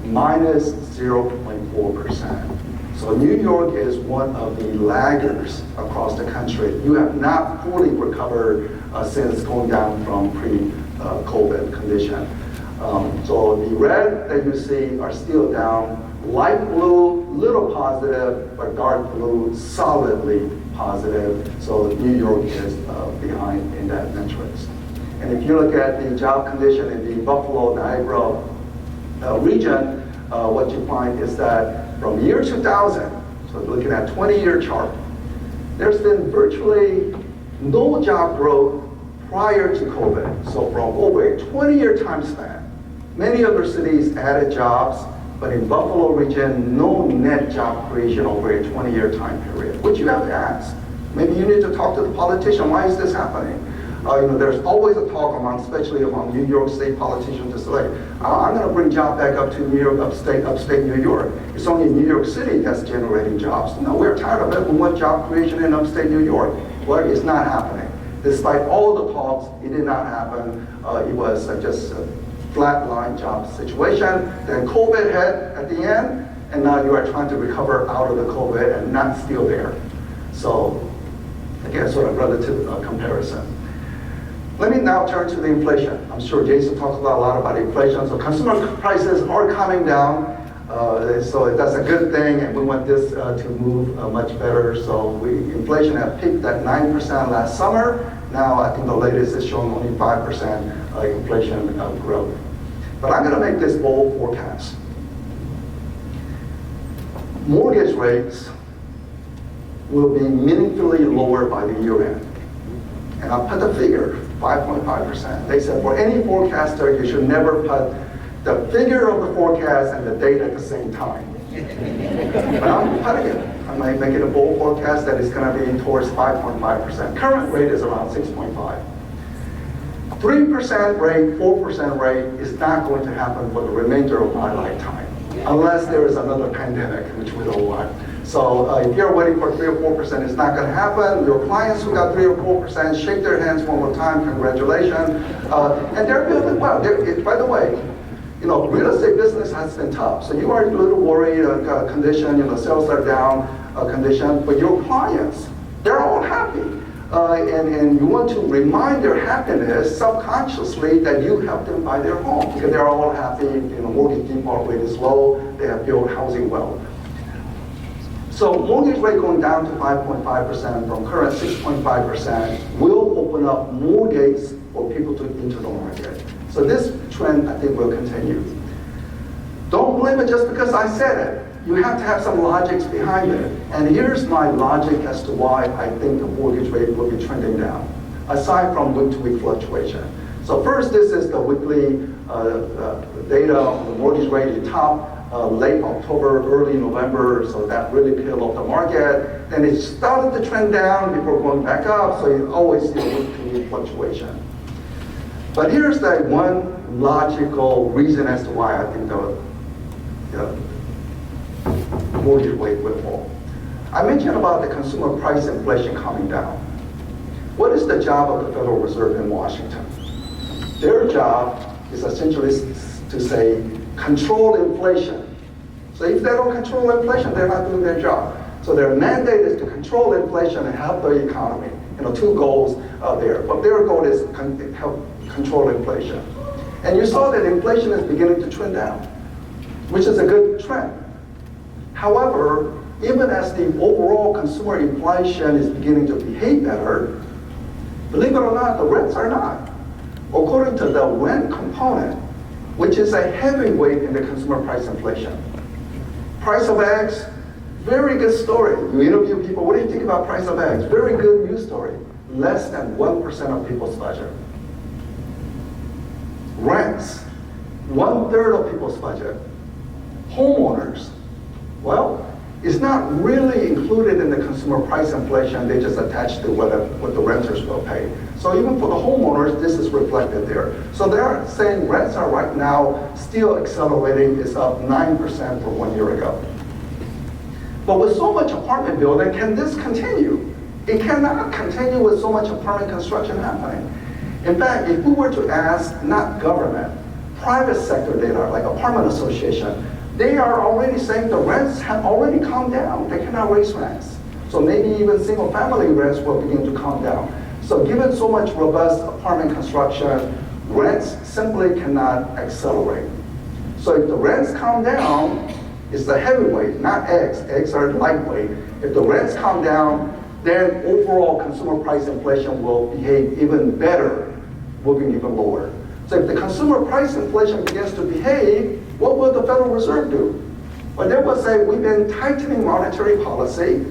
Minus 0.4%. So New York is one of the laggards across the country. You have not fully recovered since going down from pre-COVID condition. So the red that you see are still down. Light blue, little positive, but dark blue, solidly positive. So New York is behind in that metrics. And if you look at the job condition in the Buffalo, Niagara region, what you find is that from year 2000, so looking at 20-year chart, there's been virtually no job growth prior to COVID. So from over a 20-year time span, many other cities added jobs, but in Buffalo region, no net job creation over a 20-year time period, which you have to ask. Maybe you need to talk to the politician, why is this happening? There's always a talk especially among New York State politicians to say, I'm going to bring jobs back up to New York, upstate New York. It's only New York City that's generating jobs. No, we're tired of it. We want job creation in upstate New York. Well, it's not happening. Despite all the talks, it did not happen. It was just a flatline job situation. Then COVID hit at the end, and now you are trying to recover out of the COVID and not still there. So, again, sort of relative comparison. Let me now turn to the inflation. I'm sure Jaison talked a lot about inflation. So consumer prices are coming down. So that's a good thing, and we want this to move much better. So inflation had peaked at 9% last summer. Now I think the latest is showing only 5% inflation growth. But I'm going to make this bold forecast. Mortgage rates will be meaningfully lower by the year end. And I'll put the figure, 5.5%. They said for any forecaster, you should never put the figure of the forecast and the date at the same time. But I'm putting it. I might make it a bold forecast that is going to be towards 5.5%. Current rate is around 6.5. 3% rate, 4% rate is not going to happen for the remainder of my lifetime, unless there is another pandemic, which we don't want. So if you're waiting for 3 or 4%, it's not going to happen. Your clients who got 3 or 4%, shake their hands one more time, congratulations. And they're building well. By the way, real estate business has been tough. So you are a little worried condition, sales are down condition, but your clients, they're all happy. And you want to remind their happiness subconsciously that you help them buy their home because they're all happy, mortgage default rate is low, they have built housing well. So mortgage rate going down to 5.5% from current 6.5% will open up more gates for people to into the market. So this trend, I think, will continue. Don't believe it just because I said it. You have to have some logics behind it. And here's my logic as to why I think the mortgage rate will be trending down, aside from week-to-week fluctuation. So first, this is the weekly data on the mortgage rate in top late October, early November, so that really peeled off the market. Then it started to trend down before going back up, so you always see a week-to-week fluctuation. But here's the one logical reason as to why I think the mortgage rate will fall. I mentioned about the consumer price inflation coming down. What is the job of the Federal Reserve in Washington? Their job is essentially to say, control inflation. So if they don't control inflation, they're not doing their job. So their mandate is to control inflation and help the economy. Two goals are there. But their goal is help control inflation. And you saw that inflation is beginning to trend down, which is a good trend. However, even as the overall consumer inflation is beginning to behave better, believe it or not, the rents are not. According to the rent component, which is a heavyweight in the consumer price inflation. Price of eggs, very good story. You interview people, what do you think about price of eggs? Very good news story. Less than 1% of people's budget. Rents, 1/3 of people's budget. Homeowners, well, it's not really included in the consumer price inflation. They just attach to what the renters will pay. So even for the homeowners, this is reflected there. So they're saying rents are right now still accelerating. It's up 9% from 1 year ago. But with so much apartment building, can this continue? It cannot continue with so much apartment construction happening. In fact, if we were to ask, not government, private sector data, like apartment association, they are already saying the rents have already calmed down. They cannot raise rents. So maybe even single family rents will begin to calm down. So given so much robust apartment construction, rents simply cannot accelerate. So if the rents calm down, it's the heavyweight, not eggs. Eggs are lightweight. If the rents calm down, then overall consumer price inflation will behave even better, moving even lower. So if the consumer price inflation begins to behave, what will the Federal Reserve do? Well, they will say, we've been tightening monetary policy.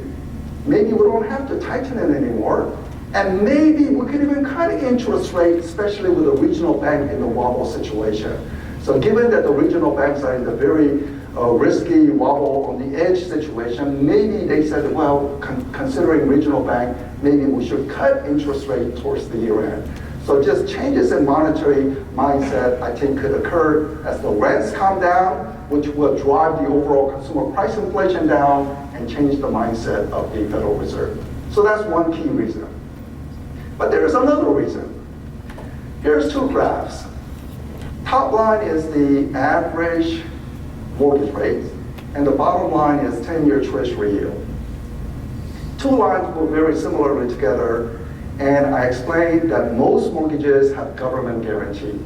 Maybe we don't have to tighten it anymore. And maybe we could even cut interest rates, especially with a regional bank in the wobble situation. So given that the regional banks are in the very risky wobble on the edge situation, maybe they said, well, considering regional bank, maybe we should cut interest rate towards the year end. So just changes in monetary mindset, I think, could occur as the rents come down, which will drive the overall consumer price inflation down and change the mindset of the Federal Reserve. So that's one key reason. But there is another reason. Here's two graphs. Top line is the average mortgage rate, and the bottom line is 10-year Treasury yield. Two lines move very similarly together, and I explained that most mortgages have government guarantee.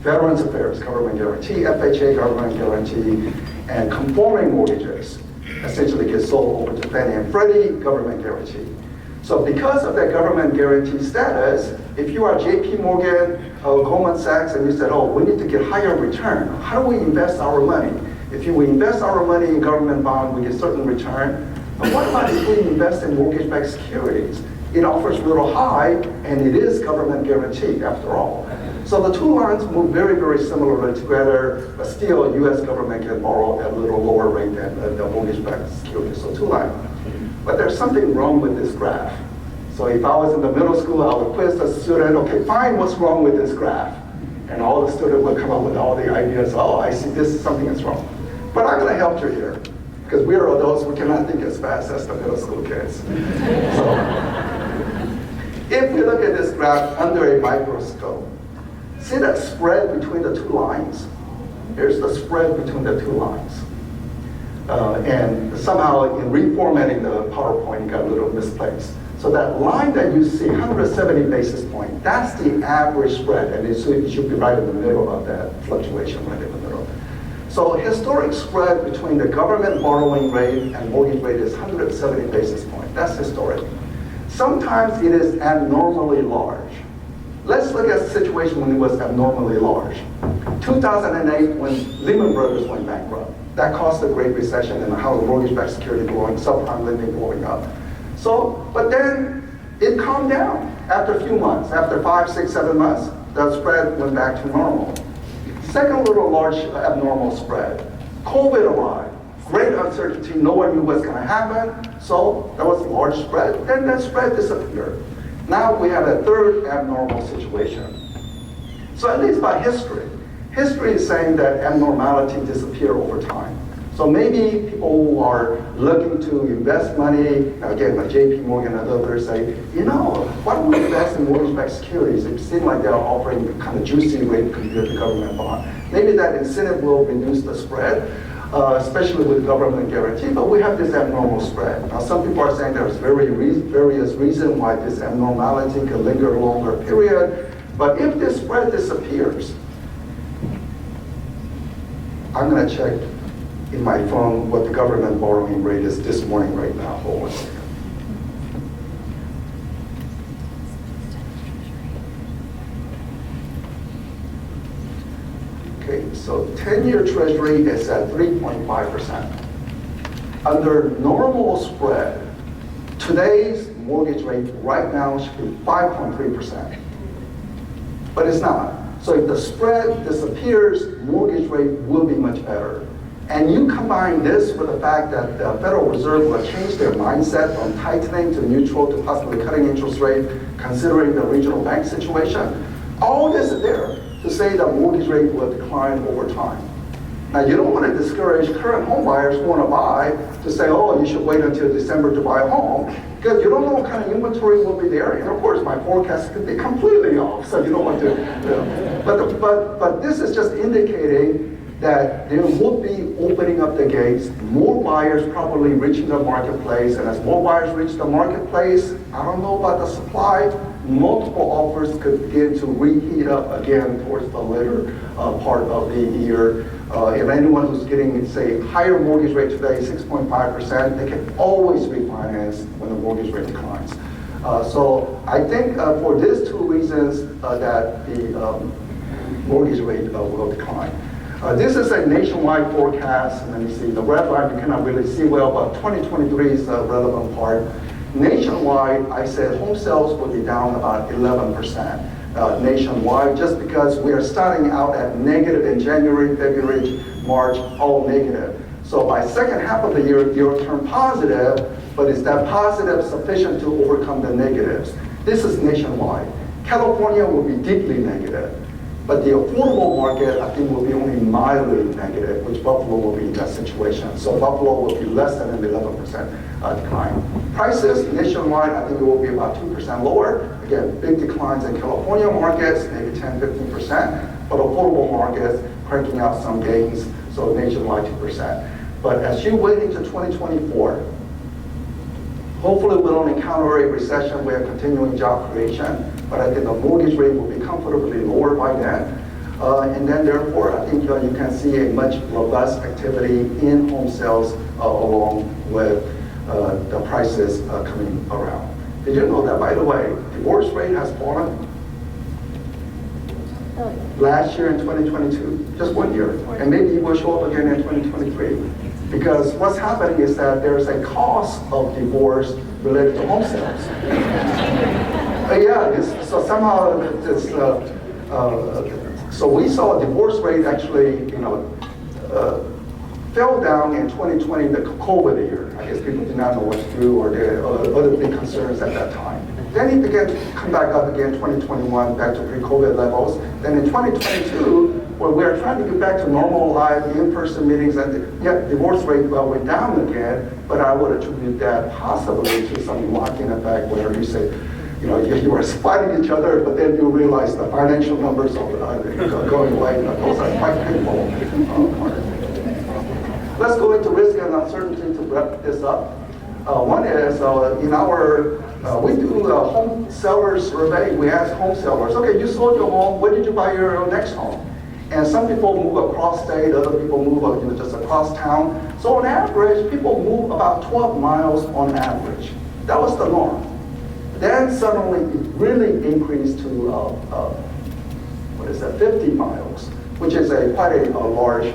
Veterans Affairs, government guarantee, FHA, government guarantee, and conforming mortgages essentially get sold over to Fannie and Freddie, government guarantee. So because of that government guarantee status, if you are JP Morgan, Goldman Sachs, and you said, oh, we need to get higher return, how do we invest our money? If we invest our money in government bond, we get certain return. But what about if we invest in mortgage-backed securities? It offers a little high, and it is government guaranteed after all. So the two lines move very, very similarly together, but still U.S. government can borrow at a little lower rate than the mortgage-backed securities, so two lines. But there's something wrong with this graph. So if I was in the middle school, I would quiz the student, okay, find what's wrong with this graph. And all the student would come up with all the ideas, oh, I see this, something is wrong. But I'm gonna help you here, because we are adults, we cannot think as fast as the middle school kids. So, if we look at this graph under a microscope, see that spread between the two lines? Here's the spread between the two lines. And somehow in reformatting the PowerPoint, it got a little misplaced. So that line that you see, 170 basis point, that's the average spread, and it should be right in the middle of that fluctuation, right in the middle. So historic spread between the government borrowing rate and mortgage rate is 170 basis point. That's historic. Sometimes it is abnormally large. Let's look at the situation when it was abnormally large. 2008, when Lehman Brothers went bankrupt. That caused the Great Recession and how the mortgage-backed security growing, subprime lending blowing up. So, but then it calmed down after a few months. After 5, 6, 7 months, the spread went back to normal. Second little large abnormal spread, COVID arrived. Great uncertainty, no one knew what's going to happen, so there was a large spread, then that spread disappeared. Now we have a third abnormal situation. So at least by history is saying that abnormality disappear over time. So maybe people who are looking to invest money, again, like JP Morgan and others say, why don't we invest in mortgage-backed securities? It seems like they're offering kind of juicy rate compared to government bond. Maybe that incentive will reduce the spread, especially with government guarantee, but we have this abnormal spread. Now, some people are saying there's various reasons why this abnormality can linger a longer period, but if this spread disappears, I'm going to check in my phone what the government borrowing rate is this morning right now. Hold on a second. Okay, so 10-year treasury is at 3.5%. Under normal spread, today's mortgage rate right now should be 5.3%. But it's not. So if the spread disappears, mortgage rate will be much better. And you combine this with the fact that the Federal Reserve will change their mindset from tightening to neutral to possibly cutting interest rate, considering the regional bank situation. All this is there to say that mortgage rate will decline over time. Now, you don't want to discourage current home buyers who want to buy to say, oh, you should wait until December to buy a home, because you don't know what kind of inventory will be there. And of course, my forecast could be completely off, so you don't want to. But this is just indicating that there will be opening up the gates, more buyers probably reaching the marketplace, and as more buyers reach the marketplace, I don't know about the supply, multiple offers could begin to reheat up again towards the later part of the year. And anyone who's getting, say, higher mortgage rate today, 6.5%, they can always refinance when the mortgage rate declines. So I think for these two reasons that the mortgage rate will decline. This is a nationwide forecast. Let me see, the red line you cannot really see well, but 2023 is the relevant part. Nationwide, I said home sales will be down about 11% nationwide, just because we are starting out at negative in January, February, March, all negative. So by second half of the year, you'll turn positive, but is that positive sufficient to overcome the negatives? This is nationwide. California will be deeply negative. But the affordable market, I think, will be only mildly negative, which Buffalo will be in that situation. So Buffalo will be less than an 11% decline. Prices nationwide, I think it will be about 2% lower. Again, big declines in California markets, maybe 10, 15%, but affordable markets cranking out some gains, so nationwide 2%. But as you wait into 2024, hopefully we don't encounter a recession. We have continuing job creation, but I think the mortgage rate will be comfortably lower by then. And then therefore, I think you can see a much robust activity in home sales along with the prices coming around. Did you know that, by the way, divorce rate has fallen last year in 2022, just 1 year, and maybe it will show up again in 2023. Because what's happening is that there's a cost of divorce related to home sales. So somehow this, so we saw a divorce rate actually, fell down in 2020, the COVID year. I guess people did not know what to do, or there were other big concerns at that time. Then it began to come back up again, 2021, back to pre-COVID levels. Then in 2022, where we're trying to get back to normal live in-person meetings, and yet divorce rate went down again, but I would attribute that possibly to some lock-in effect where you say, you are fighting each other, but then you realize the financial numbers are going away. Those are quite painful. Let's go into risk and uncertainty to wrap this up. One is in our, we do a home seller survey. We ask home sellers, okay, you sold your home, where did you buy your next home? And some people move across state, other people move just across town. So on average, people move about 12 miles on average. That was the norm. Then suddenly it really increased to 50 miles, which is quite a large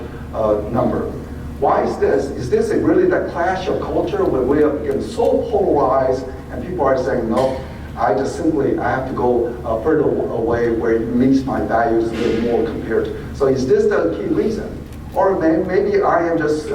number. Why is this? Is this really the clash of culture where we are getting so polarized and people are saying, no, I have to go further away where it meets my values a little more compared. So is this the key reason? Or maybe I am just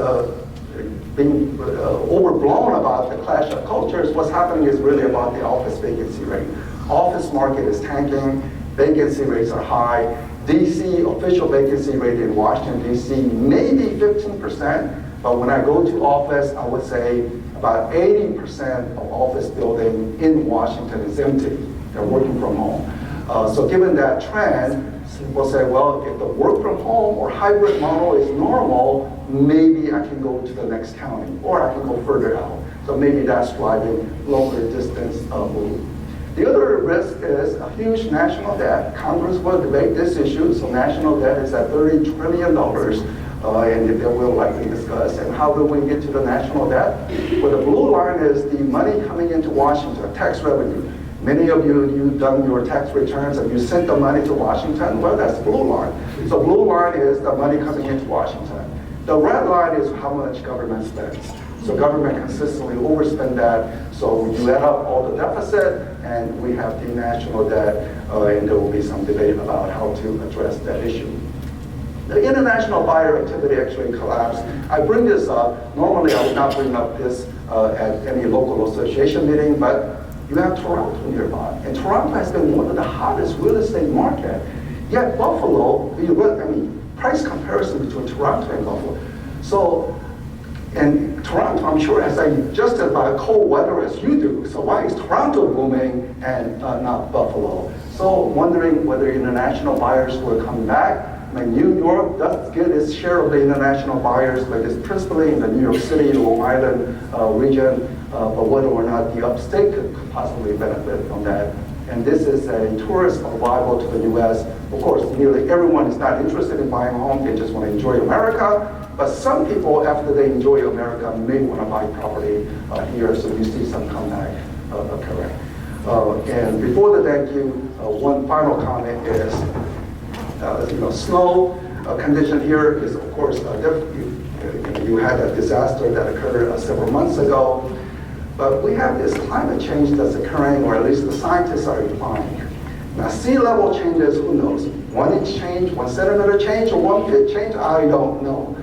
being overblown about the clash of cultures. What's happening is really about the office vacancy rate. Office market is tanking, vacancy rates are high. DC official vacancy rate in Washington, DC, maybe 15%, but when I go to office, I would say about 80% of office building in Washington is empty. They're working from home. So given that trend, people say, well, if the work from home or hybrid model is normal, maybe I can go to the next county, or I can go further out. So maybe that's driving longer distance move. The other risk is a huge national debt. Congress will debate this issue. So national debt is at $30 trillion, and they will likely discuss. And how do we get to the national debt? Well, the blue line is the money coming into Washington, tax revenue. Many of you, you've done your tax returns and you sent the money to Washington. Well, that's blue line. So blue line is the money coming into Washington. The red line is how much government spends. So government consistently overspend that. So you add up all the deficit, and we have the national debt, and there will be some debate about how to address that issue. The international buyer activity actually collapsed. I bring this up. Normally, I would not bring up this at any local association meeting, but you have Toronto nearby, and Toronto has been one of the hottest real estate market. Yet Buffalo, price comparison between Toronto and Buffalo. So, and Toronto, I'm sure, has just as about cold weather as you do. So why is Toronto booming and not Buffalo? So wondering whether international buyers will come back. New York does get its share of the international buyers, but it's principally in the New York City, Long Island region. But whether or not the upstate could possibly benefit from that. And this is a tourist arrival to the U.S. Of course, nearly everyone is not interested in buying a home. They just want to enjoy America. But some people, after they enjoy America, may want to buy property here. So you see some comeback occurring. And before the thank you, one final comment is, snow condition here is, of course, different. You had a disaster that occurred several months ago. But we have this climate change that's occurring, or at least the scientists are implying. Now, sea level changes, who knows? 1 inch change, 1 centimeter change, or 1 foot change, I don't know.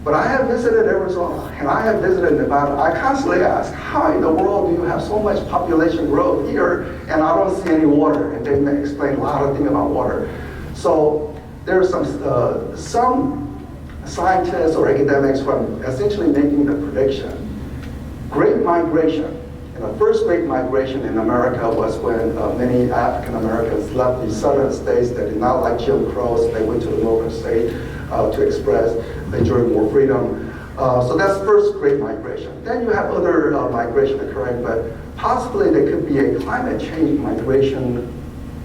But I have visited Arizona, and I have visited Nevada. I constantly ask, how in the world do you have so much population growth here, and I don't see any water? And they may explain a lot of things about water. So there are some scientists or academics who are essentially making the prediction. Great migration. And the first great migration in America was when many African Americans left the southern states that did not like Jim Crow, so they went to the northern state to express, enjoy more freedom. So that's first great migration. Then you have other migration occurring, but possibly there could be a climate change migration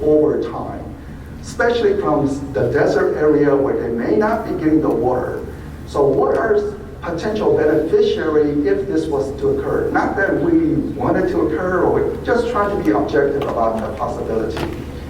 over time, especially from the desert area where they may not be getting the water. So what are potential beneficiary if this was to occur? Not that we want it to occur, or we're just trying to be objective about the possibility.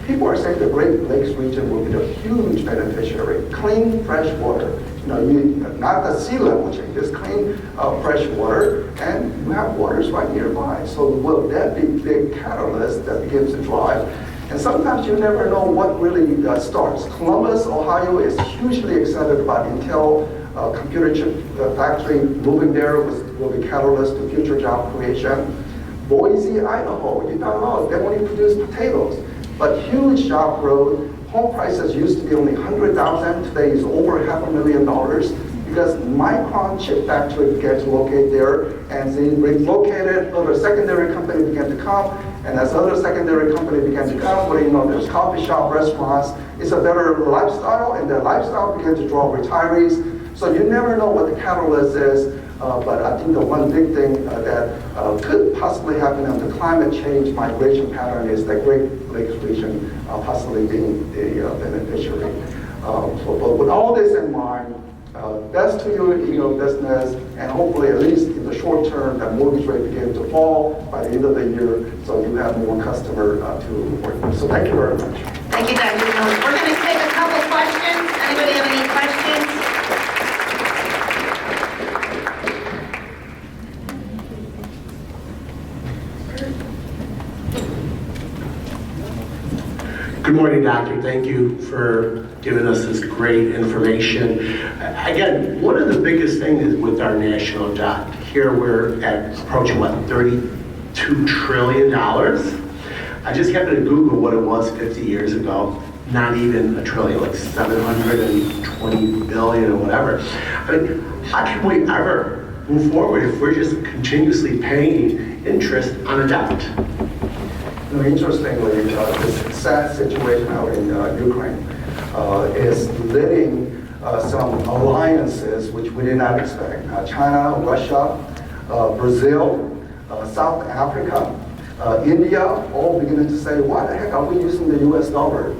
People are saying the Great Lakes region will be a huge beneficiary. Clean, fresh water. Not the sea level changes, clean, fresh water, and you have waters right nearby. So will that be a big catalyst that begins to drive? And sometimes you never know what really starts. Columbus, Ohio is hugely excited about Intel computer chip factory. Moving there will be catalyst to future job creation. Boise, Idaho, you don't know, they only produce potatoes, but huge job growth. Home prices used to be only $100,000, today is over $500,000 because Micron chip factory began to locate there, and they relocated, other secondary company began to come, and as other secondary company began to come, there's coffee shop, restaurants, it's a better lifestyle, and the lifestyle began to draw retirees. So you never know what the catalyst is, but I think the one big thing that could possibly happen on the climate change migration pattern is the Great Lakes region possibly being the beneficiary. But with all this in mind, best to your business, and hopefully at least in the short term, that mortgage rate begins to fall by the end of the year, so you have more customer to work with. So thank you very much. Thank you, Dr. Jones. We're going to take a couple questions. Anybody have any questions? Good morning, Doctor. Thank you for giving us this great information. Again, one of the biggest things is with our national debt. Here we're at approaching, what, $32 trillion? I just happened to Google what it was 50 years ago. Not even a trillion, like 720 billion or whatever. I mean, how can we ever move forward if we're just continuously paying interest on a debt? You know, interestingly, this sad situation out in Ukraine is leading some alliances which we did not expect. China, Russia, Brazil, South Africa, India, all beginning to say, why the heck are we using the US dollar?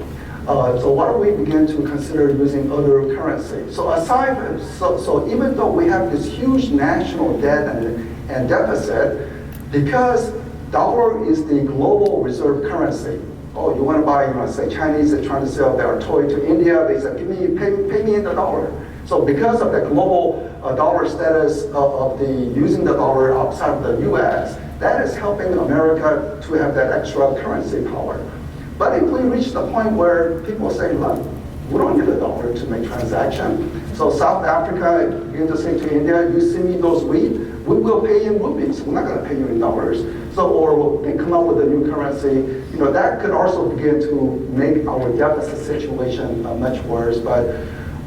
So why don't we begin to consider using other currency? So so even though we have this huge national debt and deficit, because dollar is the global reserve currency. Oh, you want to buy, say Chinese are trying to sell their toy to India, they said, pay me in the dollar. So because of the global dollar status of the using the dollar outside of the US, that is helping America to have that extra currency power. But if we reach the point where people say, look, we don't need a dollar to make transaction. So South Africa begin to say to India, you send me those wheat, we will pay in rupees. We're not going to pay you in dollars. So, or they come up with a new currency. That could also begin to make our deficit situation much worse. But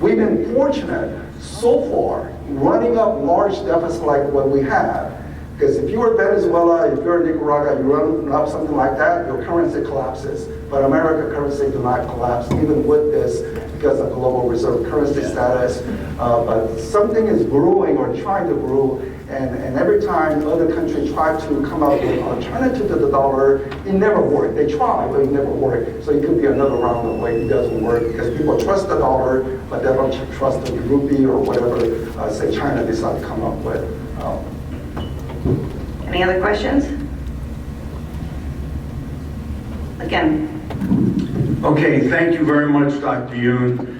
we've been fortunate so far running up large deficits like what we have. Because if you're Venezuela, if you're Nicaragua, you run up something like that, your currency collapses. But American currency do not collapse, even with this, because of global reserve currency status. But something is brewing or trying to brew, and every time other countries try to come up with an alternative to the dollar, it never works. They try, but it never works. So it could be another round of way it doesn't work, because people trust the dollar, but they don't trust the rupee or whatever, say China decide to come up with. Any other questions? Again. Okay, thank you very much, Dr. Yoon.